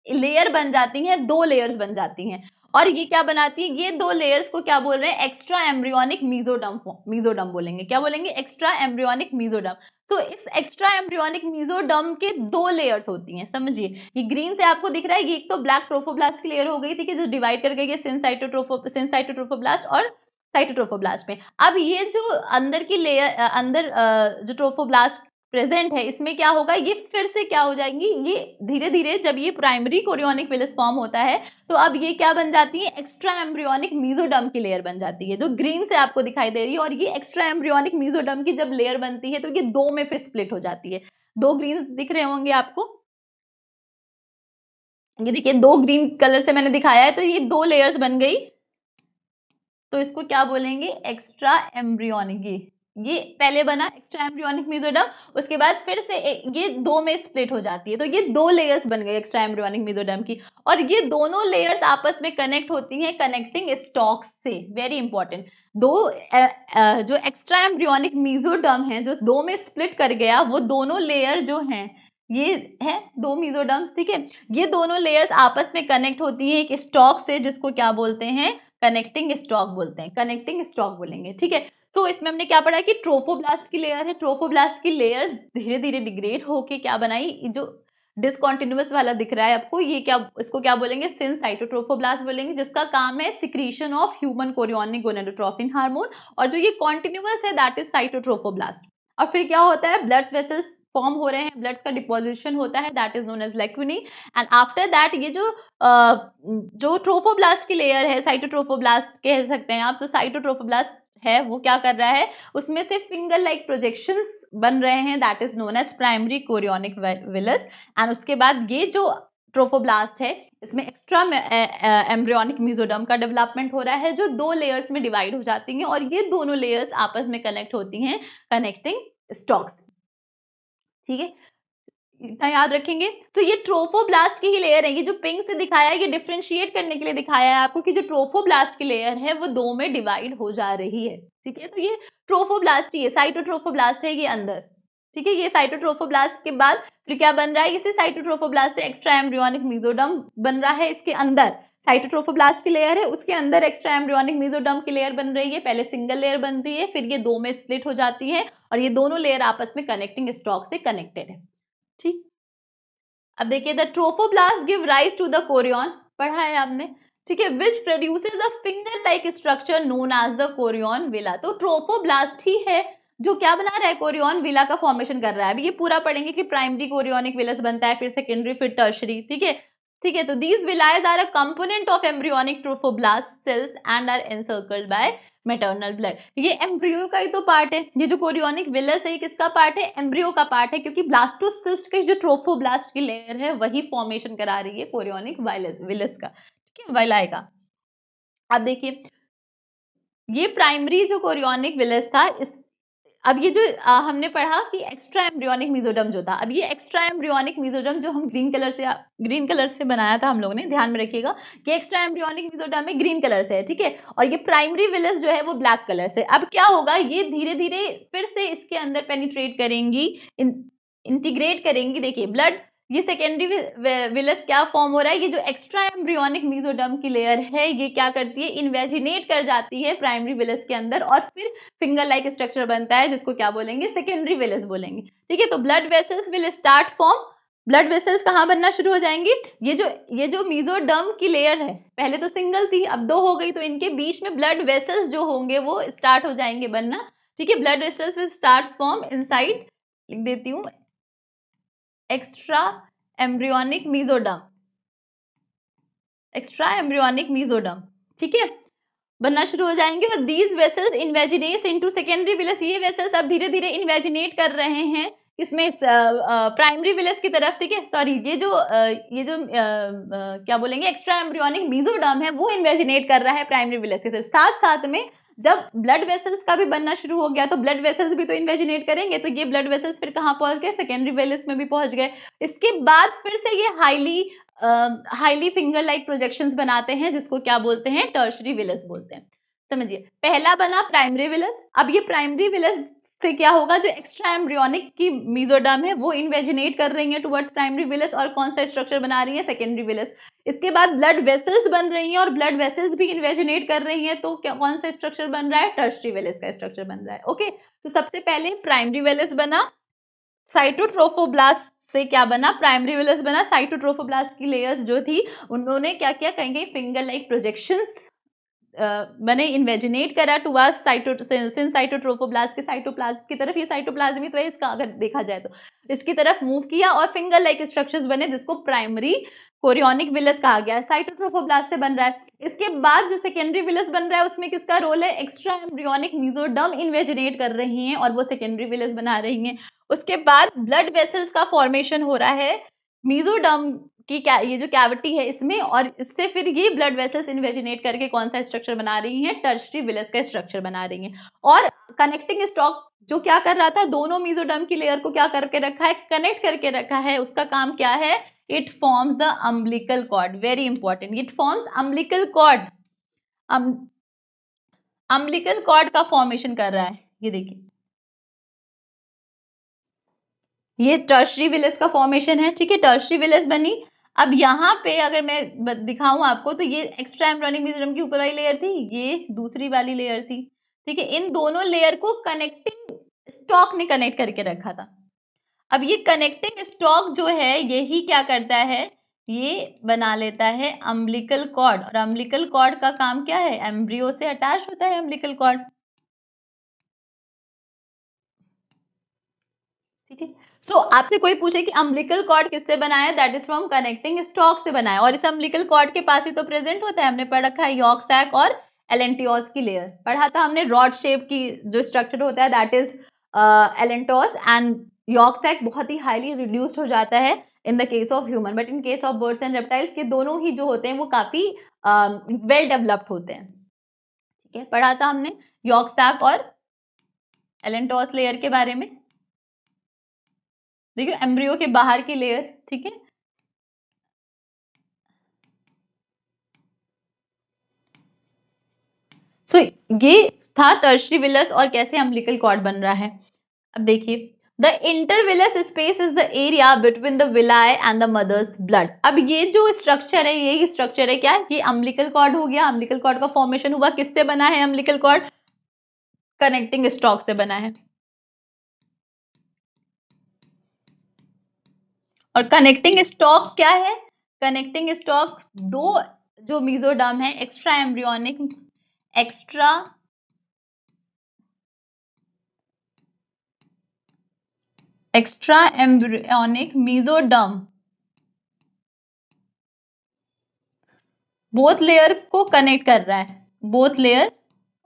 लेयर बन जाती हैं, 2 लेयर्स बन जाती हैं, और ये क्या बनाती है, ये 2 लेयर्स को क्या बोल रहे हैं, एक्स्ट्रा एम्ब्रियोनिक मीजोडर्म बोलेंगे। क्या बोलेंगे, एक्स्ट्रा एम्ब्रियोनिक मीजोडर्म। तो इस एक्स्ट्रा एम्ब्रियोनिक मीजोडर्म के 2 लेयर्स होती हैं, समझिए। ये ग्रीन से आपको दिख रहा है, ये एक तो ब्लैक ट्रोफोब्लास्ट की लेयर हो गई थी कि जो डिवाइड कर गई है सिनसाइटोट्रोफोब्लास्ट और साइटोट्रोफोब्लास्ट में। अब ये जो अंदर की लेयर, जो ट्रोफोब्लास्ट प्रेजेंट है, इसमें क्या होगा, ये फिर से क्या हो जाएंगी, ये धीरे धीरे जब ये प्राइमरी कोरियोनिक विलस फॉर्म होता है तो अब ये क्या बन जाती है, एक्स्ट्रा एम्ब्रियोनिक मीजोडर्म की लेयर बन जाती है, जो ग्रीन से आपको दिखाई दे रही है। और ये एक्स्ट्रा एम्ब्रियोनिक मीजोडर्म की जब लेयर बनती है तो ये 2 में फिर स्प्लिट हो जाती है। 2 ग्रीन दिख रहे होंगे आपको, ये देखिए 2 ग्रीन कलर से मैंने दिखाया है, तो ये 2 लेयर्स बन गई, तो इसको क्या बोलेंगे, एक्स्ट्रा एम्ब्रियोनिक। ये पहले बना एक्स्ट्रा एम्ब्रियोनिक मीजोडर्म, उसके बाद फिर से ये 2 में स्प्लिट हो जाती है, तो ये 2 लेयर्स बन गई एक्स्ट्रा एम्ब्रियोनिक मीजोडर्म की। और ये दोनों लेयर्स आपस में कनेक्ट होती हैं कनेक्टिंग स्टॉक्स से, वेरी इंपॉर्टेंट। जो एक्स्ट्रा एम्ब्रियोनिक मीजोडर्म है जो 2 में स्प्लिट कर गया, वो दोनों लेयर जो हैं, ये है 2 मीजोडर्म्स। ठीक है, ये दोनों लेयर्स आपस में कनेक्ट होती है एक स्टॉक से, जिसको क्या बोलते हैं, कनेक्टिंग स्टॉक बोलते हैं, कनेक्टिंग स्टॉक बोलेंगे। ठीक है, सो इसमें हमने क्या पढ़ा कि ट्रोफोब्लास्ट की लेयर है, ट्रोफोब्लास्ट की लेयर धीरे धीरे डिग्रेड होके क्या बनाई, जो डिसकंटिन्यूअस वाला दिख रहा है आपको, ये क्या, इसको क्या बोलेंगे, सिनसाइटोट्रोफोब्लास्ट बोलेंगे, जिसका काम है secretion of human chorionic gonadotropin hormone. और जो ये कॉन्टिन्यूअस है दैट इज साइटोट्रोफोब्लास्ट। और फिर क्या होता है, ब्लड वेसल्स फॉर्म हो रहे हैं, ब्लड्स का डिपोजिशन होता है, that is known as lacunae. And after that ये जो ट्रोफोब्लास्ट की लेयर है, साइटोट्रोफोब्लास्ट कह सकते हैं आप, जो साइटोट्रोफोब्लास्ट है वो क्या कर रहा है, उसमें से फिंगर लाइक प्रोजेक्शंस बन रहे हैं, that is known as primary chorionic villus. And उसके बाद ये जो ट्रोफोब्लास्ट है, इसमें एक्स्ट्रा एम्ब्रियोनिक मीजोडर्म का डेवलपमेंट हो रहा है, जो 2 लेयर्स में डिवाइड हो जाती हैं, और ये दोनों लेयर्स आपस में कनेक्ट होती हैं कनेक्टिंग स्टॉक्स। ठीक है, इतना याद रखेंगे। तो ये ट्रोफोब्लास्ट की ही लेयर है, ये जो पिंक से दिखाया है ये डिफरेंशिएट करने के लिए दिखाया है आपको कि जो ट्रोफोब्लास्ट की लेयर है वो 2 में डिवाइड हो जा रही है। ठीक है, तो ये ट्रोफोब्लास्ट ही है, साइटोट्रोफोब्लास्ट है ये अंदर। ठीक है, ये साइटोट्रोफोब्लास्ट के बाद फिर क्या बन रहा है, इसी साइटोट्रोफोब्लास्ट से एक्स्ट्रा एम्ब्रियोनिक मीजोडर्म बन रहा है, इसके अंदर साइटोट्रोफोब्लास्ट की लेयर है, उसके अंदर एक्स्ट्रा एम्ब्रियोनिक मीजोडर्म की लेयर बन रही है। पहले सिंगल लेयर बनती है, फिर ये 2 में स्प्लिट हो जाती है, और ये दोनों लेयर आपस में कनेक्टिंग स्टॉक से कनेक्टेड है। ठीक, अब देखिए, the trophoblast give rise to the chorion, पढ़ा है आपने। ठीक है, which produces a finger like structure known as the chorion villi. तो ट्रोफोब्लास्ट ही है जो क्या बना रहा है, कोरियन विला का फॉर्मेशन कर रहा है। अभी ये पूरा पढ़ेंगे कि प्राइमरी कोरियोनिक विलस बनता है, फिर सेकेंडरी, फिर टर्शरी। ठीक है, ठीक है, तो these villi are a component of embryonic trophoblast cells and are encircled by maternal blood. ये एम्ब्रियो का ही तो पार्ट है, ये जो कोरियोनिक विलस है किसका पार्ट है, एम्ब्रियो का पार्ट है, क्योंकि ब्लास्टोसिस्ट के जो ट्रोफोब्लास्ट की लेयर है वही फॉर्मेशन करा रही है कोरियोनिक विलस का। ठीक है, विलाय का। अब देखिए, ये प्राइमरी जो कोरियोनिक विलस था, अब ये जो हमने पढ़ा कि एक्स्ट्रा एम्ब्रियोनिक मेसोडर्म जो था, अब ये एक्स्ट्रा एम्ब्रियोनिक मेसोडर्म जो हम ग्रीन कलर से बनाया था हम लोगों ने, ध्यान में रखिएगा कि एक्स्ट्रा एम्ब्रियोनिक मेसोडर्म में ग्रीन कलर से है, ठीक है, और ये प्राइमरी विलस जो है वो ब्लैक कलर से। अब क्या होगा, ये धीरे धीरे फिर से इसके अंदर पेनिट्रेट करेंगी, इंटीग्रेट करेंगी। देखिए ब्लड, ये सेकेंडरी विलस क्या फॉर्म हो रहा है, ये जो एक्स्ट्रा एम्ब्रियोनिक मेसोडर्म की लेयर है ये क्या करती है, इन्वेजिनेट कर जाती है प्राइमरी विलस के अंदर और फिर फिंगर लाइक स्ट्रक्चर बनता है जिसको क्या बोलेंगे, सेकेंडरी विलस बोलेंगे, ठीक है। तो blood vessels will start form, blood vessels कहाँ बनना शुरू हो जाएंगी, ये जो मेसोडर्म की लेयर है पहले तो सिंगल थी अब 2 हो गई, तो इनके बीच में ब्लड वेसल्स जो होंगे वो स्टार्ट हो जाएंगे बनना, ठीक है। Blood vessels will start form inside, लिख देती हूँ, extra embryonic mesoderm, extra embryonic mesoderm, ठीक है, बनना शुरू हो जाएंगे। और these vessels invaginate into secondary villous, ये वेसल्स अब धीरे धीरे इन्वेजिनेट कर रहे हैं इसमें प्राइमरी विलस की तरफ, ठीक है। सॉरी, ये जो क्या बोलेंगे, एक्स्ट्रा एम्ब्रियोनिक मेसोडर्म है वो इन्वेजिनेट कर रहा है प्राइमरी विलस की तरफ। साथ साथ में जब ब्लड वेसल्स का भी बनना शुरू हो गया तो ब्लड वेसल्स भी तो इन्वेजिनेट करेंगे, तो ये ब्लड वेसल्स फिर कहाँ पहुंच गए, सेकेंडरी विलस में भी पहुंच गए। इसके बाद फिर से ये हाईली फिंगर लाइक प्रोजेक्शंस बनाते हैं जिसको क्या बोलते हैं, टर्शरी विलस बोलते हैं। समझिए, पहला बना प्राइमरी विलस। अब ये प्राइमरी विलस से क्या होगा, जो एक्स्ट्रा एम्ब्रियोनिक की मेसोडर्म है वो इन्वेजिनेट कर रही है टुवर्ड्स प्राइमरी विलस और कौन सा स्ट्रक्चर बना रही है, सेकेंडरी विलस। इसके बाद ब्लड वेसल्स बन रही हैं और ब्लड वेसल्स भी इन्वेजिनेट कर रही हैं, तो क्या कौन सा स्ट्रक्चर बन रहा है, टर्शरी विलस का स्ट्रक्चर बन रहा है। ओके, तो सबसे पहले प्राइमरी विलस बना, साइटोट्रोफोब्लास्ट से क्या बना, प्राइमरी विलस बना। साइटोट्रोफोब्लास्ट की लेयर्स जो थी उन्होंने क्या किया, कहीं कहीं फिंगर लाइक प्रोजेक्शंस बने, इन्वेजिनेट करा टुवर्ड्स साइटोट्रोफोब्लास्ट के साइटोप्लाज्म की तरफ, ये साइटोप्लाज्म ही तो है इसका अगर देखा जाए तो, इसकी तरफ मूव किया और फिंगर लाइक स्ट्रक्चर्स बने जिसको प्राइमरी कोरियोनिक विलस कहा गया है, साइटोट्रोफोब्लास्ट से बन रहा है। इसके बाद जो सेकेंडरी विलस बन रहा है उसमें किसका रोल है, एक्स्ट्रा एम्ब्रियोनिक मेसोडर्म इन्वेजिनेट कर रही हैं और वो सेकेंडरी विलस बना रही हैं। उसके बाद ब्लड वेसल्स का फॉर्मेशन हो रहा है मेसोडर्म की, ये जो कैविटी है इसमें, और इससे फिर ये ब्लड वेसल्स इन्वेजिनेट करके कौन सा स्ट्रक्चर बना रही हैं, टर्शरी विलस का स्ट्रक्चर बना रही हैं। और कनेक्टिंग स्टॉक जो क्या कर रहा था, दोनों मेसोडर्म की लेयर को क्या करके रखा है, कनेक्ट करके रखा है, उसका काम क्या है, it forms the umbilical cord, very important, it forms umbilical cord, umbilical cord का फॉर्मेशन कर रहा है। ये देखिए, ये टर्शरी विलस का फॉर्मेशन है, ठीक है, टर्शरी विलस बनी। अब यहाँ पे अगर मैं दिखाऊं आपको तो ये एक्स्ट्रा एम्ब्रियोनिक मेसोडर्म की ऊपर वाली लेयर थी, ये दूसरी वाली लेयर थी, ठीक है। इन दोनों लेयर को कनेक्टिंग स्टॉक ने कनेक्ट करके रखा था। अब ये कनेक्टिंग स्टॉक जो है यही क्या करता है, ये बना लेता है अम्बिलिकल कॉर्ड, और अम्बिलिकल कॉर्ड का काम क्या है, एम्ब्रियो से अटैच होता है अम्बिलिकल कॉर्ड, ठीक है। सो आपसे कोई पूछे कि अम्बिलिकल कॉर्ड किससे बना है, that is from connecting stock से बना है, और इस अम्बिलिकल कॉर्ड के पास ही तो प्रेजेंट होता है, हमने पढ़ रखा है यॉर्क सैक और एलेंटियोस की लेयर, पढ़ा था हमने, रॉड शेप की जो स्ट्रक्चर होता है that is allantois, and yolk sac बहुत ही हाईली रिड्यूस्ड हो जाता है in the case of human, but in case of birds and reptiles के दोनों ही जो होते हैं वो काफी वेल डेवलप्ड होते हैं, ठीक है। पढ़ा था हमने यॉर्क सैक और एलेंटोस लेयर के बारे में। देखिए एम्ब्रियो के बाहर की लेयर, ठीक है, सो ये था टर्शरी विलस और कैसे अम्बिलिकल कॉर्ड बन रहा है। अब देखिए, the intervillous space is the area between the villi and the mother's blood. अब ये जो स्ट्रक्चर है, यही स्ट्रक्चर है क्या, ये अम्बिलिकल कॉर्ड हो गया। अम्बिलिकल कॉर्ड का फॉर्मेशन हुआ, किससे बना है अम्बिलिकल कॉर्ड, कनेक्टिंग स्टॉक से बना है, और कनेक्टिंग स्टॉक क्या है, कनेक्टिंग स्टॉक दो जो मेसोडर्म है, extra embryonic mesoderm, both layer को कनेक्ट कर रहा है, both layer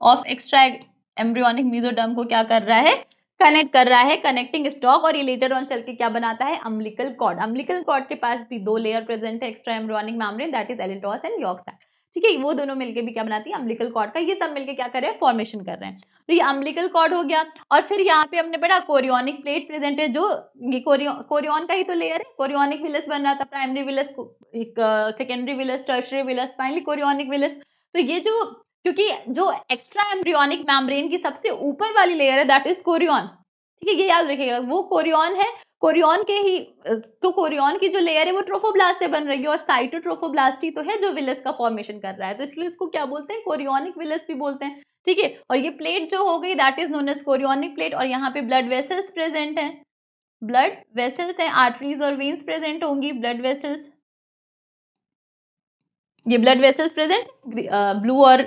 of extra embryonic mesoderm को क्या कर रहा है, कनेक्ट कर रहा है, कनेक्टिंग स्टॉक, और ये लेटर ऑन चल के क्या बनाता है, अम्बिलिकल कॉर्ड। अम्बिलिकल कॉर्ड के पास भी 2 लेयर प्रेजेंट है, extra embryonic membrane that is allantois and yolk sac, ठीक है। वो दोनों मिलके भी क्या बनाती है, अम्बिलिकल कॉर्ड का, ये सब मिलके क्या कर रहे हैं, फॉर्मेशन कर रहे हैं। तो ये अम्बिलिकल कॉर्ड हो गया। और फिर यहाँ पे हमने पढ़ा कोरियोनिक प्लेट प्रेजेंट है, जो ये कोरियन का ही तो लेयर है, कोरियोनिक विलस बन रहा था, प्राइमरी विलस, एक secondary villous, tertiary villous, finally chorionic villus. तो ये जो, क्योंकि जो एक्स्ट्रा एम्ब्रियोनिक मेम्ब्रेन की सबसे ऊपर वाली लेयर है दैट इज कोरियन, ठीक है, ये याद रखिएगा, वो कोरियन है, कोरियन के ही, तो कोरियन की जो लेयर है वो ट्रोफोब्लास्ट से बन रही है, और साइटोट्रोफोब्लास्ट ही तो है जो विलस का फॉर्मेशन कर रहा है, तो इसलिए इसको क्या बोलते हैं, कोरियोनिक विलस भी बोलते हैं, ठीक है। और ये प्लेट जो हो गई that is known as chorionic plate, और यहाँ पे ब्लड वेसल्स प्रेजेंट हैं, ब्लड वेसल्स हैं, आर्टरीज और वेन्स प्रेजेंट होंगी, ब्लड वेसल्स, ये ब्लड वेसल्स प्रेजेंट ब्लू और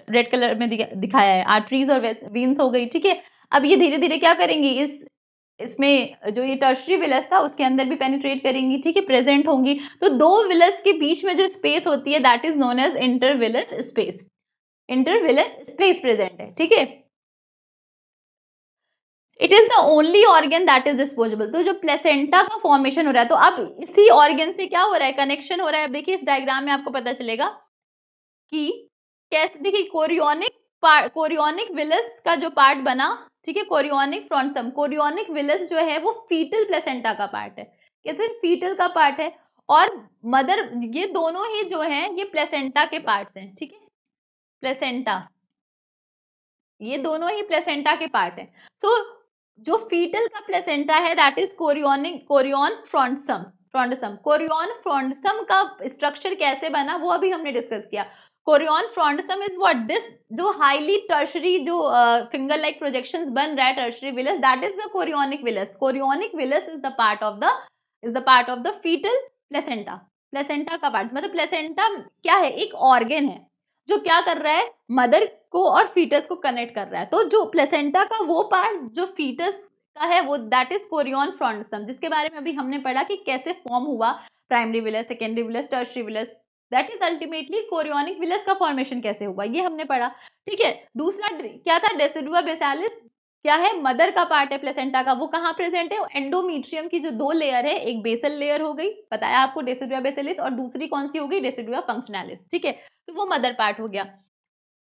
रेड कलर में दिखाया है, आर्टरीज और वेन्स हो गई, ठीक है। अब ये धीरे धीरे क्या करेंगी, इसमें जो ये टर्शियरी विलस था उसके अंदर भी पेनिट्रेट करेंगी, ठीक है, प्रेजेंट होंगी। तो दो विलस के बीच में जो स्पेस होती है that is known as intervillous space, intervillous space present है, ठीक है। It is the only organ that is disposable, तो जो प्लेसेंटा का फॉर्मेशन हो रहा है, तो अब इसी ऑर्गन से क्या हो रहा है, कनेक्शन हो रहा है। अब देखिए इस डायग्राम में आपको पता चलेगा कि कैसे, देखिए कोरियोनिक विलस का जो पार्ट बना, ठीक है, कोरियोनिक फ्रॉन्टम, कोरियोनिक विलस जो है वो फीटल प्लेसेंटा का पार्ट है, कैसे, फीटल का पार्ट है, और मदर, ये दोनों ही जो है ये प्लेसेंटा के पार्ट्स हैं, ठीक है, प्लेसेंटा, ये दोनों ही प्लेसेंटा के पार्ट हैं। सो जो फीटल का प्लेसेंटा है that is chorion frondosum, chorion frondosum का स्ट्रक्चर कैसे बना वो अभी हमने डिस्कस किया। Chorion frondosum is what, this जो हाईली टर्शरी जो फिंगर लाइक प्रोजेक्शंस बन रहा है tertiary villus, that is the chorionic villus, chorionic villus is the part of the foetal placenta, placenta का पार्ट, मतलब प्लेसेंटा क्या है, एक ऑर्गन है जो क्या कर रहा है, मदर को और फीटस को कनेक्ट कर रहा है। तो जो प्लेसेंटा का वो पार्ट जो फीटस का है वो दैट इज कोरियन फ्रॉन्टसम, जिसके बारे में अभी हमने पढ़ा कि कैसे फॉर्म हुआ primary villous, secondary villous, tertiary villous, that is ultimately chorionic villus का फॉर्मेशन कैसे हुआ ये हमने पढ़ा, ठीक है। दूसरा क्या था, डेसिडुआ बेसालिस, क्या है, मदर का पार्ट है प्लेसेंटा का, वो कहाँ प्रेजेंट है, एंडोमीट्रियम की जो दो लेयर है, एक बेसल लेयर हो गई, बताया आपको डेसिडुआ बेसिलिस, और दूसरी कौन सी हो गई, डेसिडुआ फंक्शनैलिस, ठीक है, तो वो मदर पार्ट हो गया।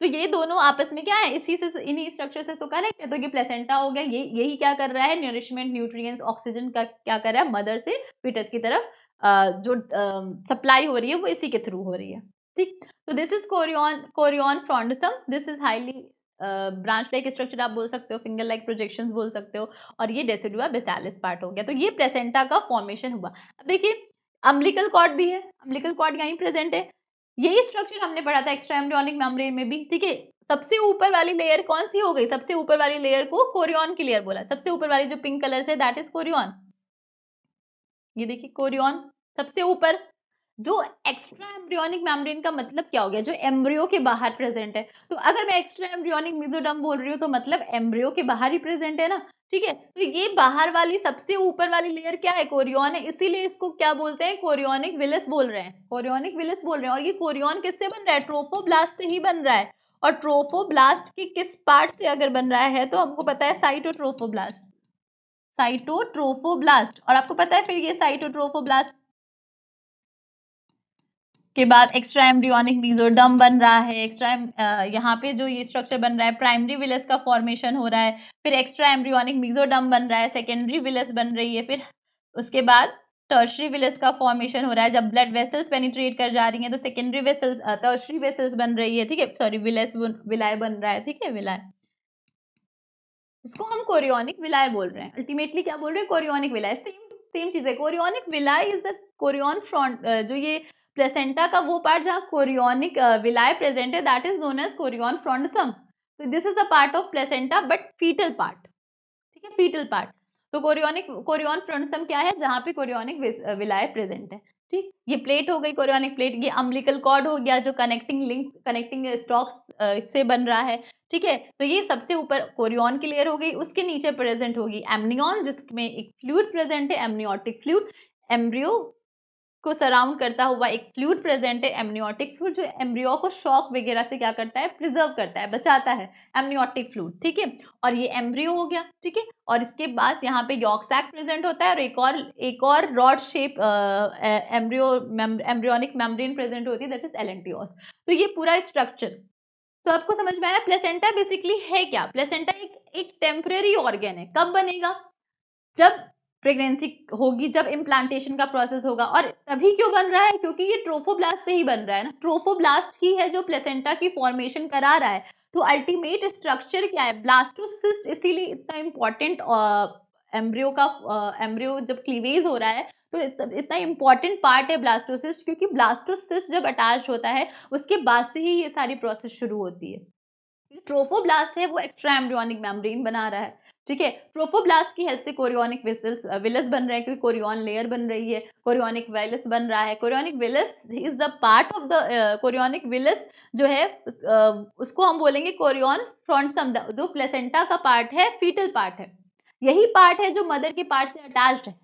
तो ये दोनों आपस में क्या है, इसी से, इन्हीं स्ट्रक्चर से तो कनेक्ट है, तो ये प्लेसेंटा हो गया, ये यही क्या कर रहा है, न्यूरिशमेंट, न्यूट्रिएंट्स, ऑक्सीजन का क्या कर रहा है, मदर से फीटस की तरफ जो सप्लाई हो रही है वो इसी के थ्रू हो रही है, ठीक। तो this is chorion frondosum, this is highly branch like structure आप बोल सकते हो, फिंगर लाइक प्रोजेक्शंस बोल सकते हो, और ये डेसिडुआ बेसालिस पार्ट हो गया। तो ये प्लेसेंटा का फॉर्मेशन हुआ। अब देखिए अम्बिलिकल कॉर्ड भी है, अम्बिलिकल कॉर्ड यहीं प्रेजेंट है, यही स्ट्रक्चर हमने पढ़ा था एक्स्ट्रा एम्ब्रियोनिक मेम्ब्रेन में भी, ठीक है। सबसे ऊपर वाली लेयर कौन सी हो गई, सबसे ऊपर वाली लेयर को कोरियन की लेयर बोला, सबसे ऊपर वाली जो pink colour say that is Korean, ये देखिए कोरियन सबसे ऊपर। जो एक्स्ट्रा एम्ब्रियोनिक मेम्ब्रेन का मतलब क्या हो गया, जो एम्ब्रियो के बाहर प्रेजेंट है। तो अगर मैं एक्स्ट्रा एम्ब्रियोनिक मेसोडर्म बोल रही हूँ तो मतलब एम्ब्रियो के बाहर ही प्रेजेंट है ना, ठीक है। तो ये बाहर वाली सबसे ऊपर वाली लेयर क्या है, कोरियन है, इसीलिए इसको क्या बोलते हैं, कोरियोनिक विलस बोल रहे हैं, कोरियोनिक विलस बोल रहे हैं। और ये कोरियन किससे बन रहा है, ट्रोफोब्लास्ट से ही बन रहा है। और ट्रोफोब्लास्ट के किस पार्ट से अगर बन रहा है तो हमको पता है साइटोट्रोफोब्लास्ट, साइटोट्रोफोब्लास्ट। और आपको पता है फिर ये साइटोट्रोफोब्लास्ट के बाद एक्स्ट्रा एम्ब्रियोनिक मेसोडर्म बन रहा है, यहाँ पे जो ये स्ट्रक्चर बन रहा है प्राइमरी विलस का फॉर्मेशन हो रहा है, फिर एक्स्ट्रा एम्ब्रियोनिक मेसोडर्म बन रहा है, सेकेंडरी विलस बन रही है, फिर उसके बाद टर्शरी विलस का फॉर्मेशन हो रहा है। जब ब्लड वेसल्स पेनिट्रेट कर जा रही हैं तो सेकेंडरी वेसल्स, टर्शरी वेसल्स बन रही है, ठीक है, सॉरी विलाय बन रहा है, ठीक है, विलाय, इसको हम कोरियोनिक विलाय बोल रहे हैं। अल्टीमेटली क्या बोल रहे हैं, कोरियोनिक विलाय, सेम चीज है। Chorionic villi is the chorion frond, जो ये प्लेसेंटा का वो पार्ट जहाँ कोरियोनिक विलाय प्रेजेंट है that is known as chorion frondosum. तो this is a part of placenta but foetal part, ठीक है, फीटल पार्ट। तो कोरियन फ्रंटसम क्या है, जहाँ पे कोरियोनिक विलाय प्रेजेंट है, ठीक। ये प्लेट हो गई कोरियोनिक प्लेट, ये अम्बिलिकल कॉर्ड हो गया जो कनेक्टिंग स्टॉक से बन रहा है, ठीक है। तो ये सबसे ऊपर कोरियन की लेयर हो गई, उसके नीचे प्रेजेंट होगी एमनियन जिसमें एक फ्लूइड प्रेजेंट है, एमनियोटिक फ्लूइड, एम्ब्रियो को सराउंड करता हुआ एक फ्लूइड प्रेजेंट है, एमनियोटिक फ्लूइड, जो एम्ब्रियो को शॉक वगैरह से क्या करता है, प्रिजर्व करता है, बचाता है, एमनियोटिक फ्लूइड, ठीक है। और ये एम्ब्रियो हो गया, ठीक है। और इसके बाद यहाँ पे यॉर्क सैक प्रेजेंट होता है और एक और rod shape embryonic membrane present होती है दैट इज एलेंटियोस। तो ये पूरा स्ट्रक्चर तो आपको समझ में आया प्लेसेंटा बेसिकली है क्या? प्लेसेंटा एक टेम्परेरी ऑर्गन है। कब बनेगा? जब प्रेगनेंसी होगी, जब इम्प्लांटेशन का प्रोसेस होगा। और तभी क्यों बन रहा है? क्योंकि ये ट्रोफोब्लास्ट से ही बन रहा है ना। ट्रोफोब्लास्ट ही है जो प्लेसेंटा की फॉर्मेशन करा रहा है। तो अल्टीमेट स्ट्रक्चर क्या है? ब्लास्टोसिस्ट। इसीलिए इतना इंपॉर्टेंट एम्ब्रियो का एम्ब्रियो जब क्लीवेज हो रहा है तो इतना इंपॉर्टेंट पार्ट है ब्लास्टोसिस्ट, क्योंकि ब्लास्टोसिस्ट जब अटैच होता है उसके बाद से ही ये सारी प्रोसेस शुरू होती है। ट्रोफोब्लास्ट है वो एक्स्ट्रा एम्ब्रियोनिक मेम्ब्रेन बना रहा है। ठीक है, ट्रोफोब्लास्ट की हेल्प से कोरियोनिक विलस बन रहा है, क्योंकि कोरियोन लेयर बन रही है, कोरियोनिक विलस बन रहा है। Chorionic villus is the part of the chorionic villous जो है उसको हम बोलेंगे कोरियोन फ्रॉन्टसम। जो प्लेसेंटा का पार्ट है, फीटल पार्ट है, यही पार्ट है जो मदर के पार्ट से अटैच्ड है।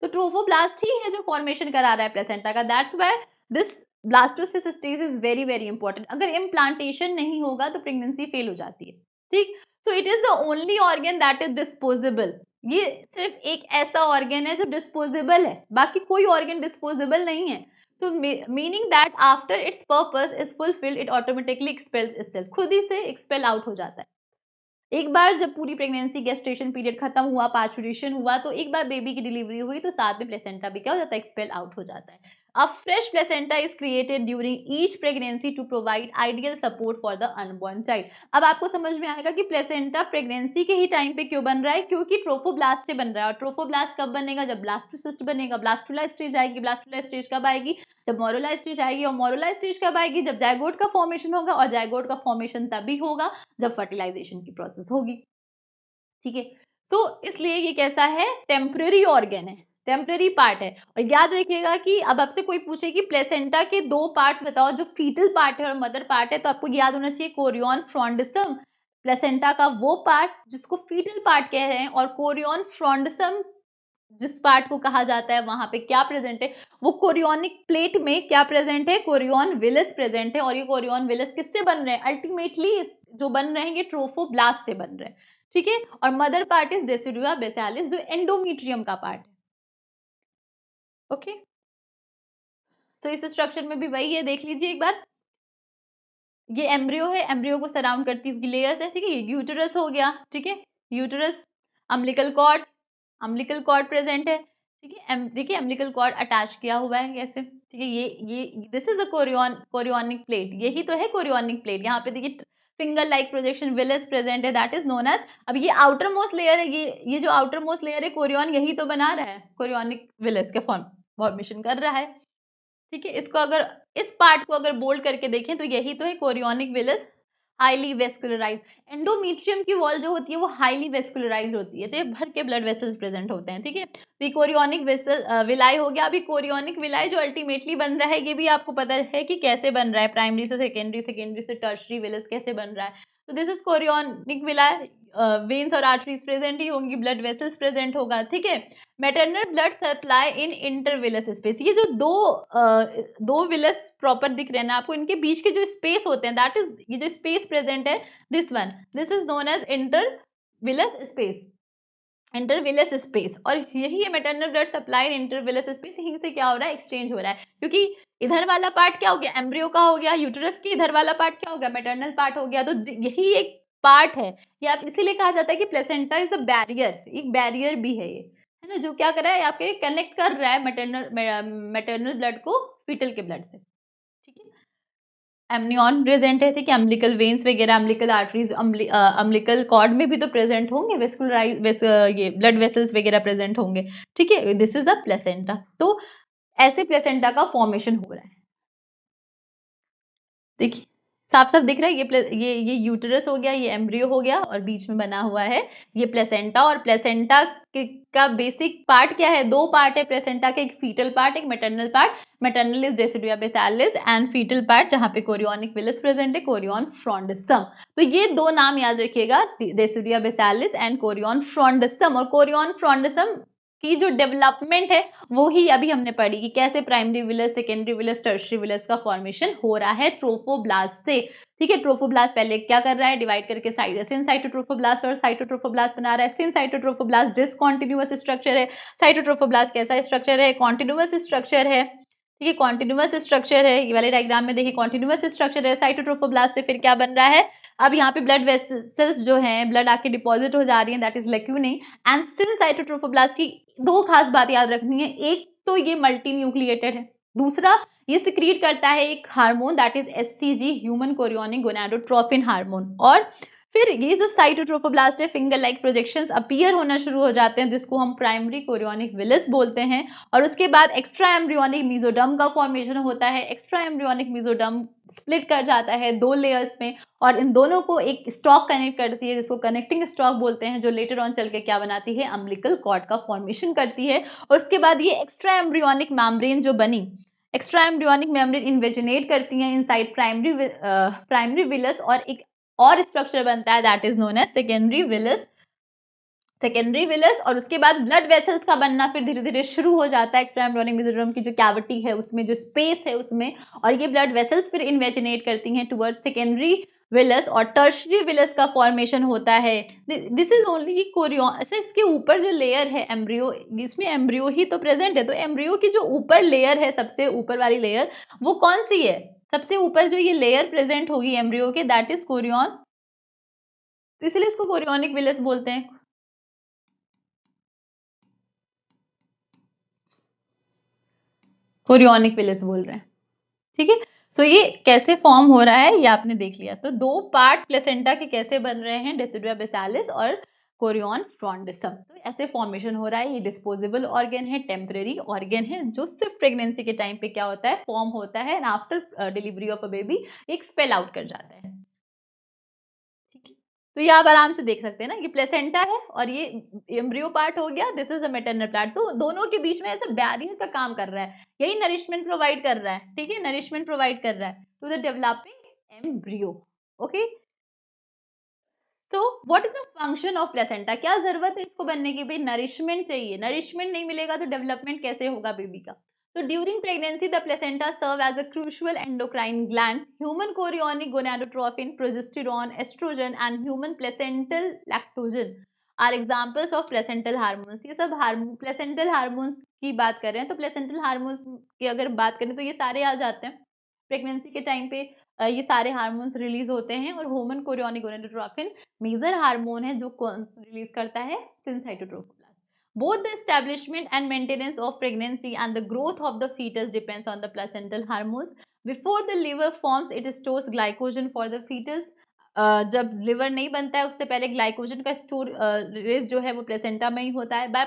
तो ट्रोफोब्लास्ट ही है जो फॉर्मेशन करा रहा है प्लेसेंटा का। That's why this blastocyst stage is very very important. अगर इम्प्लांटेशन नहीं होगा तो प्रेगनेंसी फेल हो जाती है। ठीक, सो it is the only organ that is disposable. ये सिर्फ एक ऐसा ऑर्गन है जो डिस्पोजेबल है, बाकी कोई ऑर्गन डिस्पोजेबल नहीं है। सो meaning that after it's purpose is fulfilled it automatically expels itself, खुद ही से एक्सपेल आउट हो जाता है। एक बार जब पूरी प्रेगनेंसी गेस्टेशन पीरियड खत्म हुआ, पार्चुरेशन हुआ, तो एक बार बेबी की डिलीवरी हुई तो साथ में प्लेसेंटा भी क्या हो जाता है? एक्सपेल आउट हो जाता है। A fresh placenta is created during each pregnancy to provide ideal support for the unborn child. अब आपको समझ में आएगा कि प्लेसेंटा प्रेगनेंसी के ही टाइम पे क्यों बन रहा है, क्योंकि ट्रोफोब्लास्ट से बन रहा है। और ट्रोफोब्लास्ट कब बनेगा? जब ब्लास्टोसिस्ट बनेगा। ब्लास्टुला स्टेज आएगी। ब्लास्टुला स्टेज कब आएगी? जब मोरुला स्टेज आएगी। और मोरुला स्टेज कब आएगी? जब जायगोट का फॉर्मेशन होगा। और जायगोट का फॉर्मेशन तभी होगा जब फर्टिलाइजेशन की प्रोसेस होगी। ठीक है, सो इसलिए ये कैसा है? टेम्पररी ऑर्गन है, टेम्पररी पार्ट है। और याद रखिएगा कि अब आपसे कोई पूछे कि प्लेसेंटा के दो पार्ट्स बताओ, जो फीटल पार्ट है और मदर पार्ट है, तो आपको याद होना चाहिए कोरियोन फ्रॉन्डिसम, प्लेसेंटा का वो पार्ट जिसको फीटल पार्ट कह रहे हैं, और कोरियोन फ्रॉन्डिसम जिस पार्ट को कहा जाता है वहां पे क्या प्रेजेंट है? वो कोरियोनिक प्लेट में क्या प्रेजेंट है? कोरियोन विलस प्रेजेंट है। और ये कोरियोन विलस किससे बन रहे हैं? अल्टीमेटली जो बन रहे हैं ये ट्रोफोब्लास्ट से बन रहे हैं। ठीक है, और मदर पार्ट इज डेसिडुआ बेसालिस जो एंडोमीट्रियम का पार्ट है। ओके, सो इस स्ट्रक्चर में भी वही है, देख लीजिए एक बार। ये एम्ब्रियो है, एम्ब्रियो को सराउंड करती हुई लेयर्स है। ठीक है, ये यूटेरस हो गया। ठीक है, यूटेरस, अम्बिलिकल कॉर्ड प्रेजेंट है। ठीक है, देखिए अम्बिलिकल कॉर्ड अटैच किया हुआ है कैसे। ठीक है, ये this is a chorionic plate, यही तो है कोरियोनिक प्लेट। यहाँ पे देखिए finger like projection villous present है, दैट इज नोन एज। अब ये आउटर मोस्ट लेयर है, ये जो आउटर मोस्ट लेयर है कोरियोन, यही तो बना रहा है कोरियोनिक विलस के फॉर्मेशन कर रहा है। ठीक है, इसको अगर इस पार्ट को अगर बोल्ड करके देखें तो यही तो है chorionic villus highly vascularise. Endometrium की वॉल जो होती है वो हाईली वेस्कुलराइज होती है, तो ये भर के ब्लड वेसल्स प्रेजेंट होते हैं। ठीक है, तो ये कोरियोनिक विलाई हो गया। अभी कोरियोनिक विलाई जो अल्टीमेटली बन रहा है, ये भी आपको पता है कि कैसे बन रहा है, प्राइमरी से सेकेंडरी, सेकेंडरी से टर्शरी विलस कैसे बन रहा है। तो this is chorionic villi. Veins और आर्टरीज प्रेजेंट ही होंगी, ब्लड वेसल्स प्रेजेंट होगा। ठीक है, maternal blood supply in intervillous space. ये जो दो विलस प्रॉपर दिख रहे हैं ना आपको, इनके बीच के जो स्पेस होते हैं, दैट इज ये जो स्पेस प्रेजेंट है, this is known as intervillous space, intervillous space. और यही है maternal blood supply in intervillous space. यहीं से क्या हो रहा है? एक्सचेंज हो रहा है, क्योंकि इधर वाला पार्ट क्या हो गया? एम्ब्रियो का हो गया, यूटेरस के इधर वाला पार्ट क्या हो गया? मैटरनल पार्ट हो गया। तो यही एक पार्ट है, या इसीलिए कहा जाता है कि प्लेसेंटा इज अ बैरियर, एक बैरियर भी है ये, है ना, जो क्या कर रहा है? आपके कनेक्ट कर रहा है मैटरनल ब्लड को फीटल के ब्लड से। ठीक है, एमनियन प्रेजेंट है। ठीक है, अम्बिलिकल वेन्स वगैरह, अम्बिलिकल आर्टरीज, अम्बिलिकल कॉर्ड में भी तो प्रेजेंट होंगे, ये ब्लड वेसल्स वगैरह प्रेजेंट होंगे। ठीक है, दिस इज द प्लेसेंटा। तो ऐसे प्लेसेंटा का फॉर्मेशन हो रहा है। देखिए साफ साफ दिख रहा है, ये यूटेरस हो गया, ये एम्ब्रियो हो गया, और बीच में बना हुआ है ये प्लेसेंटा। और प्लेसेंटा का बेसिक पार्ट क्या है? दो पार्ट है प्लेसेंटा के, एक फीटल पार्ट, एक maternal part. Maternal is decidua basalis and foetal part जहां पे कोरियोनिक विलस प्रेजेंट है, कोरियोन फ्रॉन्डिसम। तो ये दो नाम याद रखिएगा, decidua basalis and chorion frondosum. और कोरियोन फ्रॉन्डिसम की जो डेवलपमेंट है वो ही अभी हमने पढ़ी कि कैसे primary villous, secondary villous, tertiary villous का फॉर्मेशन हो रहा है ट्रोफोब्लास्ट से। ठीक है, ट्रोफोब्लास्ट पहले क्या कर रहा है? डिवाइड करके सिनसाइटोट्रोफोब्लास्ट और साइटोट्रोफोब्लास्ट बना रहा है। सिनसाइटोट्रोफोब्लास्ट डिसकंटीन्यूअस स्ट्रक्चर है, साइटोट्रोफोब्लास्ट कैसा स्ट्रक्चर है? कॉन्टिन्यूअस स्ट्रक्चर है। ठीक है, कॉन्टिन्यूअस स्ट्रक्चर है, ये वाले डायग्राम में देखिए कॉन्टिन्यूअस स्ट्रक्चर है। साइटोट्रोफोब्लास्ट से फिर क्या बन रहा है, अब यहाँ पे ब्लड वेसल्स जो हैं, ब्लड आके डिपॉजिट हो जा रही है, that is lacuning. And since cytotrophoblast की दो खास बात याद रखनी है, एक तो ये मल्टी न्यूक्लिएटेड है, दूसरा ये सिक्रीट करता है एक hormone that is SCG, human chorionic gonadotropin hormone. और फिर ये जो साइटोट्रोफोब्लास्ट है, फिंगर लाइक प्रोजेक्शंस अपीयर होना शुरू हो जाते हैं, जिसको हम प्राइमरी कोरियोनिक विलिस बोलते हैं। और उसके बाद एक्स्ट्रा एम्ब्रियोनिक मीजोडर्म का फॉर्मेशन होता है। एक्स्ट्रा एम्ब्रियोनिक मीजोडर्म स्प्लिट कर जाता है 2 लेयर्स में, और इन दोनों को एक स्टॉक कनेक्ट करती है, जिसको कनेक्टिंग स्टॉक बोलते हैं, जो लेटर ऑन चल के क्या बनाती है, अम्बिलिकल कॉर्ड का फॉर्मेशन करती है। और उसके बाद ये एक्स्ट्रा एम्ब्रियोनिक मेम्ब्रेन जो बनी, एक्स्ट्रा एम्ब्रियोनिक मेम्ब्रेन इन्वेजिनेट करती हैं इनसाइड प्राइमरी विलस, और एक और स्ट्रक्चर बनता है that is known as secondary villus. और उसके बाद ब्लड वेसल्स का बनना फिर धीरे धीरे शुरू हो जाता है एक्स्ट्रा एम्ब्रियोनिक मेसोडर्म की जो कैविटी है उसमें, जो स्पेस है उसमें, और ये ब्लड वेसल्स फिर इन्वेजिनेट करती हैं टुवर्ड्स सेकेंडरी विलस, और टर्शरी विलस का फॉर्मेशन होता है। This is only chorion. ऐसे इसके ऊपर जो लेयर है एम्ब्रियो, इसमें एम्ब्रियो ही तो प्रेजेंट है, तो एम्ब्रियो की जो ऊपर लेयर है, सबसे ऊपर वाली लेयर, वो कौन सी है, सबसे ऊपर जो ये लेयर प्रेजेंट होगी एम्ब्रियो के, दैट इज कोरियन। तो इसलिए इसको कोरियोनिक विलस बोलते हैं। कोरियोनिक विलस बोल रहे हैं, ठीक है। सो ये कैसे फॉर्म हो रहा है ये आपने देख लिया। तो 2 पार्ट प्लेसेंटा के कैसे बन रहे हैं, डेसिडुआ बेसालिस और कोरियन फ्रॉन्डिसम। तो ऐसे फॉर्मेशन हो रहा है। ये डिस्पोजेबल ऑर्गन है, टेम्परेरी ऑर्गन है, जो सिर्फ प्रेगनेंसी के टाइम पे क्या होता है, फॉर्म होता है, and after delivery of a baby एक स्पेल आउट कर जाता है, ठीक है। तो ये आप आराम से देख सकते हैं ना, ये प्लेसेंटा है और ये एम्ब्रियो पार्ट हो गया, this is a maternal part. तो दोनों के बीच में ऐसा बैरियर का काम कर रहा है, यही नरिशमेंट प्रोवाइड कर रहा है, ठीक है, नरिशमेंट प्रोवाइड कर रहा है to the developing embryo. Okay, so what is the function of placenta, क्या जरूरत है इसको बनने की, भाई नरिशमेंट चाहिए, नरिशमेंट नहीं मिलेगा तो डेवलपमेंट कैसे होगा बेबी का। तो during pregnancy the placenta serve as a crucial endocrine gland, human chorionic gonadotropin, progesterone, oestrogen and human placental lactogen are examples of placental hormones. ये सब प्लेसेंटल हार्मोन्स की बात कर रहे हैं। तो प्लेसेंटल हार्मोन्स की अगर बात करें तो ये सारे आ जाते हैं प्रेगनेंसी के टाइम पे। ये सारे हार्मोन्स रिलीज होते हैं, और human chorionic gonadotropin major hormone है जो रिलीज करता है syncytiotrophoblast. Both the establishment and maintenance of pregnancy and the growth of the fetus depends on the placental hormones. Before the liver forms, it stores glycogen for the fetus. जब liver नहीं बनता है उससे पहले glycogen का storage जो है वो प्लेसेंटा में ही होता है। By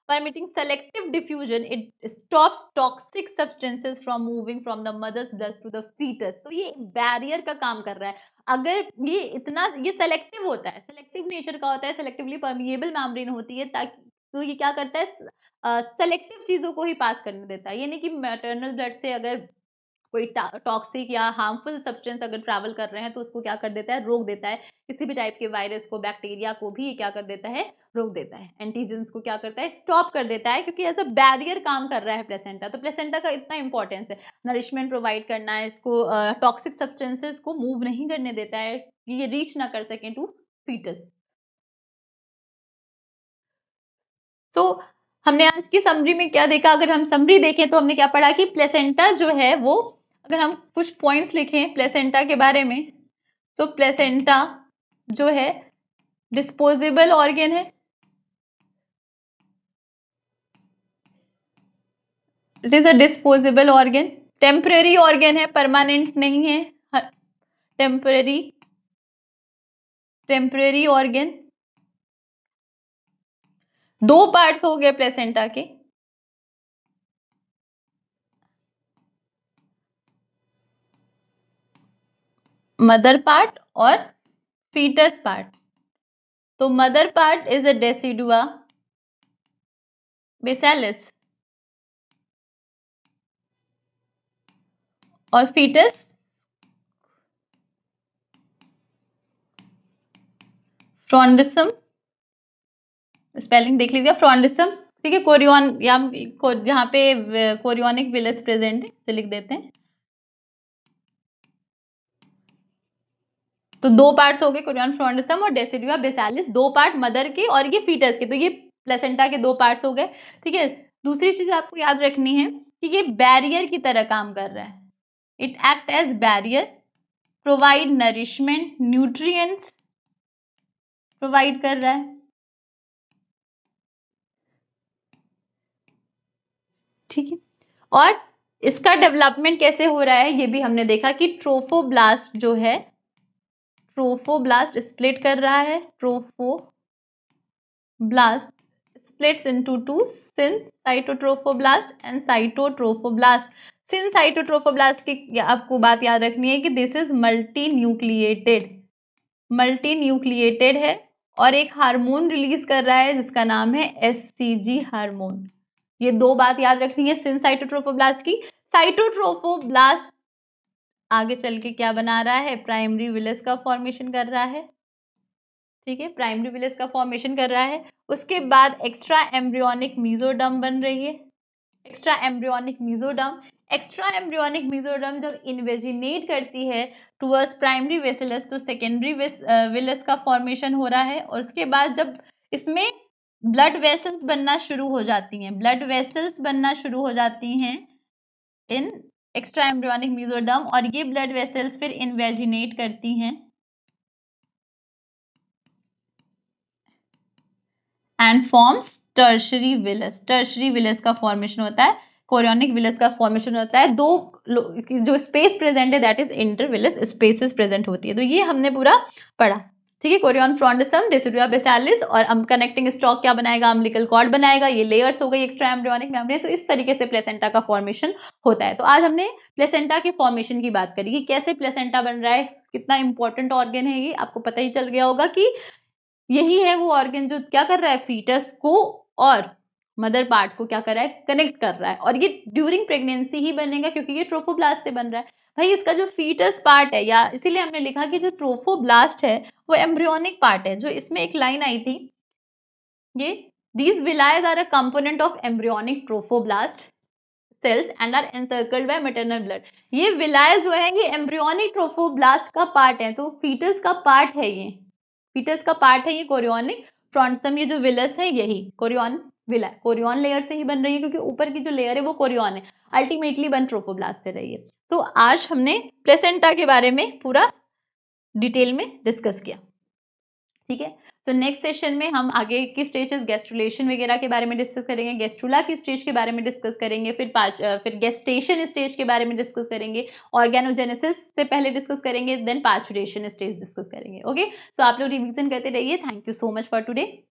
permitting selective diffusion, it stops toxic substances from moving from the mother's blood to the fetus. तो ये बैरियर का काम कर रहा है। अगर ये सेलेक्टिव होता है, सेलेक्टिव नेचर का होता है, सेलेक्टिवली परमिएबल मेम्ब्रेन होती है, ताकि तो ये क्या करता है, सेलेक्टिव चीजों को ही पास करने देता है। ये नहीं कि मैटरनल ब्लड से अगर कोई टॉक्सिक या हार्मफुल सब्सटेंस अगर ट्रैवल कर रहे हैं तो उसको क्या कर देता है, रोक देता है। किसी भी टाइप के वायरस को, बैक्टीरिया को भी ये क्या कर देता है, रोक देता है। एंटीजेंस को क्या करता है, स्टॉप कर देता है, क्योंकि ऐसा बैरियर काम कर रहा है प्लेसेंटा। तो प्लेसेंटा का इतना इंपॉर्टेंस है, नरिशमेंट प्रोवाइड करना है, इसको टॉक्सिक सब्सटेंसेस को मूव नहीं करने देता है कि ये रीच ना कर सकें टू फीटस। सो हमने आज की समरी में क्या देखा, अगर हम समरी देखें तो हमने क्या पढ़ा कि प्लेसेंटा जो है वो, अगर हम कुछ पॉइंट्स लिखें प्लेसेंटा के बारे में, तो प्लेसेंटा जो है डिस्पोजेबल ऑर्गन है, it is a disposable organ. Temporary organ है, परमानेंट नहीं है, टेम्परेरी ऑर्गन। 2 पार्ट्स हो गए प्लेसेंटा के, मदर पार्ट और फीटस पार्ट। तो mother part is a decidua बेसालिस और फीटस फ्रॉन्डिसम, स्पेलिंग देख लीजिए फ्रॉन्डिसम, ठीक है। कोरियन या जहाँ पे कोरियोनिक विलस प्रेजेंट है इसे लिख देते हैं। तो 2 पार्ट्स हो गए, कोरियन फ्रॉन्डिसम और डेसिडुआ बेसालिस, 2 पार्ट मदर के और ये फीटस के। तो ये प्लेसेंटा के 2 पार्ट्स हो गए, ठीक है। दूसरी चीज आपको याद रखनी है कि ये बैरियर की तरह काम कर रहा है। It act as barrier, provide nourishment, nutrients provide कर रहा है। ठीक है, और इसका डेवलपमेंट कैसे हो रहा है ये भी हमने देखा कि ट्रोफोब्लास्ट जो है, ट्रोफोब्लास्ट स्प्लिट कर रहा है, trophoblast splits into two, syncytotrophoblast and cytotrophoblast. syncytotrophoblast की आपको बात याद रखनी है कि दिस इज मल्टीन्यूक्लिएटेड है और एक हार्मोन रिलीज कर रहा है जिसका नाम है एससीजी हार्मोन। ये दो बात याद रखनी है syncytotrophoblast की। साइटोट्रोफोब्लास्ट आगे चल के क्या बना रहा है, प्राइमरी विलस का फॉर्मेशन कर रहा है। ठीक है, प्राइमरी विलस का फॉर्मेशन कर रहा है। उसके बाद एक्स्ट्रा एम्ब्रियोनिक मीजोडर्म बन रही है। एक्स्ट्रा एम्ब्रियोनिक मीजोडर्म जब इन्वेजिनेट करती है टुवर्ड्स प्राइमरी वेसिलस तो सेकेंडरी विलस का फॉर्मेशन हो रहा है। और उसके बाद जब इसमें ब्लड वेसल्स बनना शुरू हो जाती हैं, इन एक्स्ट्रा एम्ब्रियोनिक मीजोडर्म, और ये ब्लड वेसल्स फिर इन्वेजिनेट करती हैं एंड फॉर्म्स टर्शरी विलस का फॉर्मेशन होता है, कोरियोनिक विलस का फॉर्मेशन होता है। दो जो स्पेस प्रेजेंट है दैट इज इंटरविलस स्पेसेस प्रेजेंट होती है। तो ये हमने पूरा पढ़ा। ठीक है, कोरियन फ्रॉन्डिसम, डेसिडुआ बेसालिस, और कनेक्टिंग स्टॉक क्या बनाएगा, अम्बिलिकल कॉर्ड बनाएगा। ये लेयर्स हो गई एक्स्ट्रा एम्ब्रियोनिक मेम्ब्रेन। तो इस तरीके से प्लेसेंटा का फॉर्मेशन होता है। तो आज हमने प्लेसेंटा के फॉर्मेशन की बात करी कि कैसे प्लेसेंटा बन रहा है, कितना इंपॉर्टेंट ऑर्गन है ये आपको पता ही चल गया होगा कि यही है वो ऑर्गन जो क्या कर रहा है, फीटस को और मदर पार्ट को क्या कर रहा है, कनेक्ट कर रहा है। और ये ड्यूरिंग प्रेगनेंसी ही बनेगा क्योंकि ये ट्रोफोब्लास्ट से बन रहा है। भाई इसका जो फीटस पार्ट है, या इसीलिए हमने लिखा कि जो ट्रोफोब्लास्ट है वो एम्ब्रियोनिक पार्ट है। जो इसमें एक लाइन आई थी, ये these villi are a component of embryonic trophoblast cells and are encircled by maternal blood. ये विलायज जो है ये एम्ब्रियोनिक ट्रोफोब्लास्ट का पार्ट है, तो फीटस का पार्ट है, ये फीटस का पार्ट है। ये कोरियोनिक फ्रॉन्टसम, ये जो विलस है यही कोरियन लेयर से ही बन रही है क्योंकि ऊपर की जो लेयर है वो कोरियन है, अल्टीमेटली बन ट्रोफोब्लास्ट से रही है। तो आज हमने प्लेसेंटा के बारे में पूरा डिटेल में डिस्कस किया। ठीक है, सो नेक्स्ट सेशन में हम आगे की स्टेजेस, गैस्ट्रुलेशन वगैरह के बारे में डिस्कस करेंगे, गैस्ट्रुला की स्टेज के बारे में डिस्कस करेंगे, फिर गेस्टेशन स्टेज के बारे में डिस्कस करेंगे, ऑर्गेनोजेनेसिस से पहले डिस्कस करेंगे, देन पार्चुरेशन स्टेज डिस्कस करेंगे। ओके, सो आप लोग रिवीजन करते रहिए। Thank you so much for today.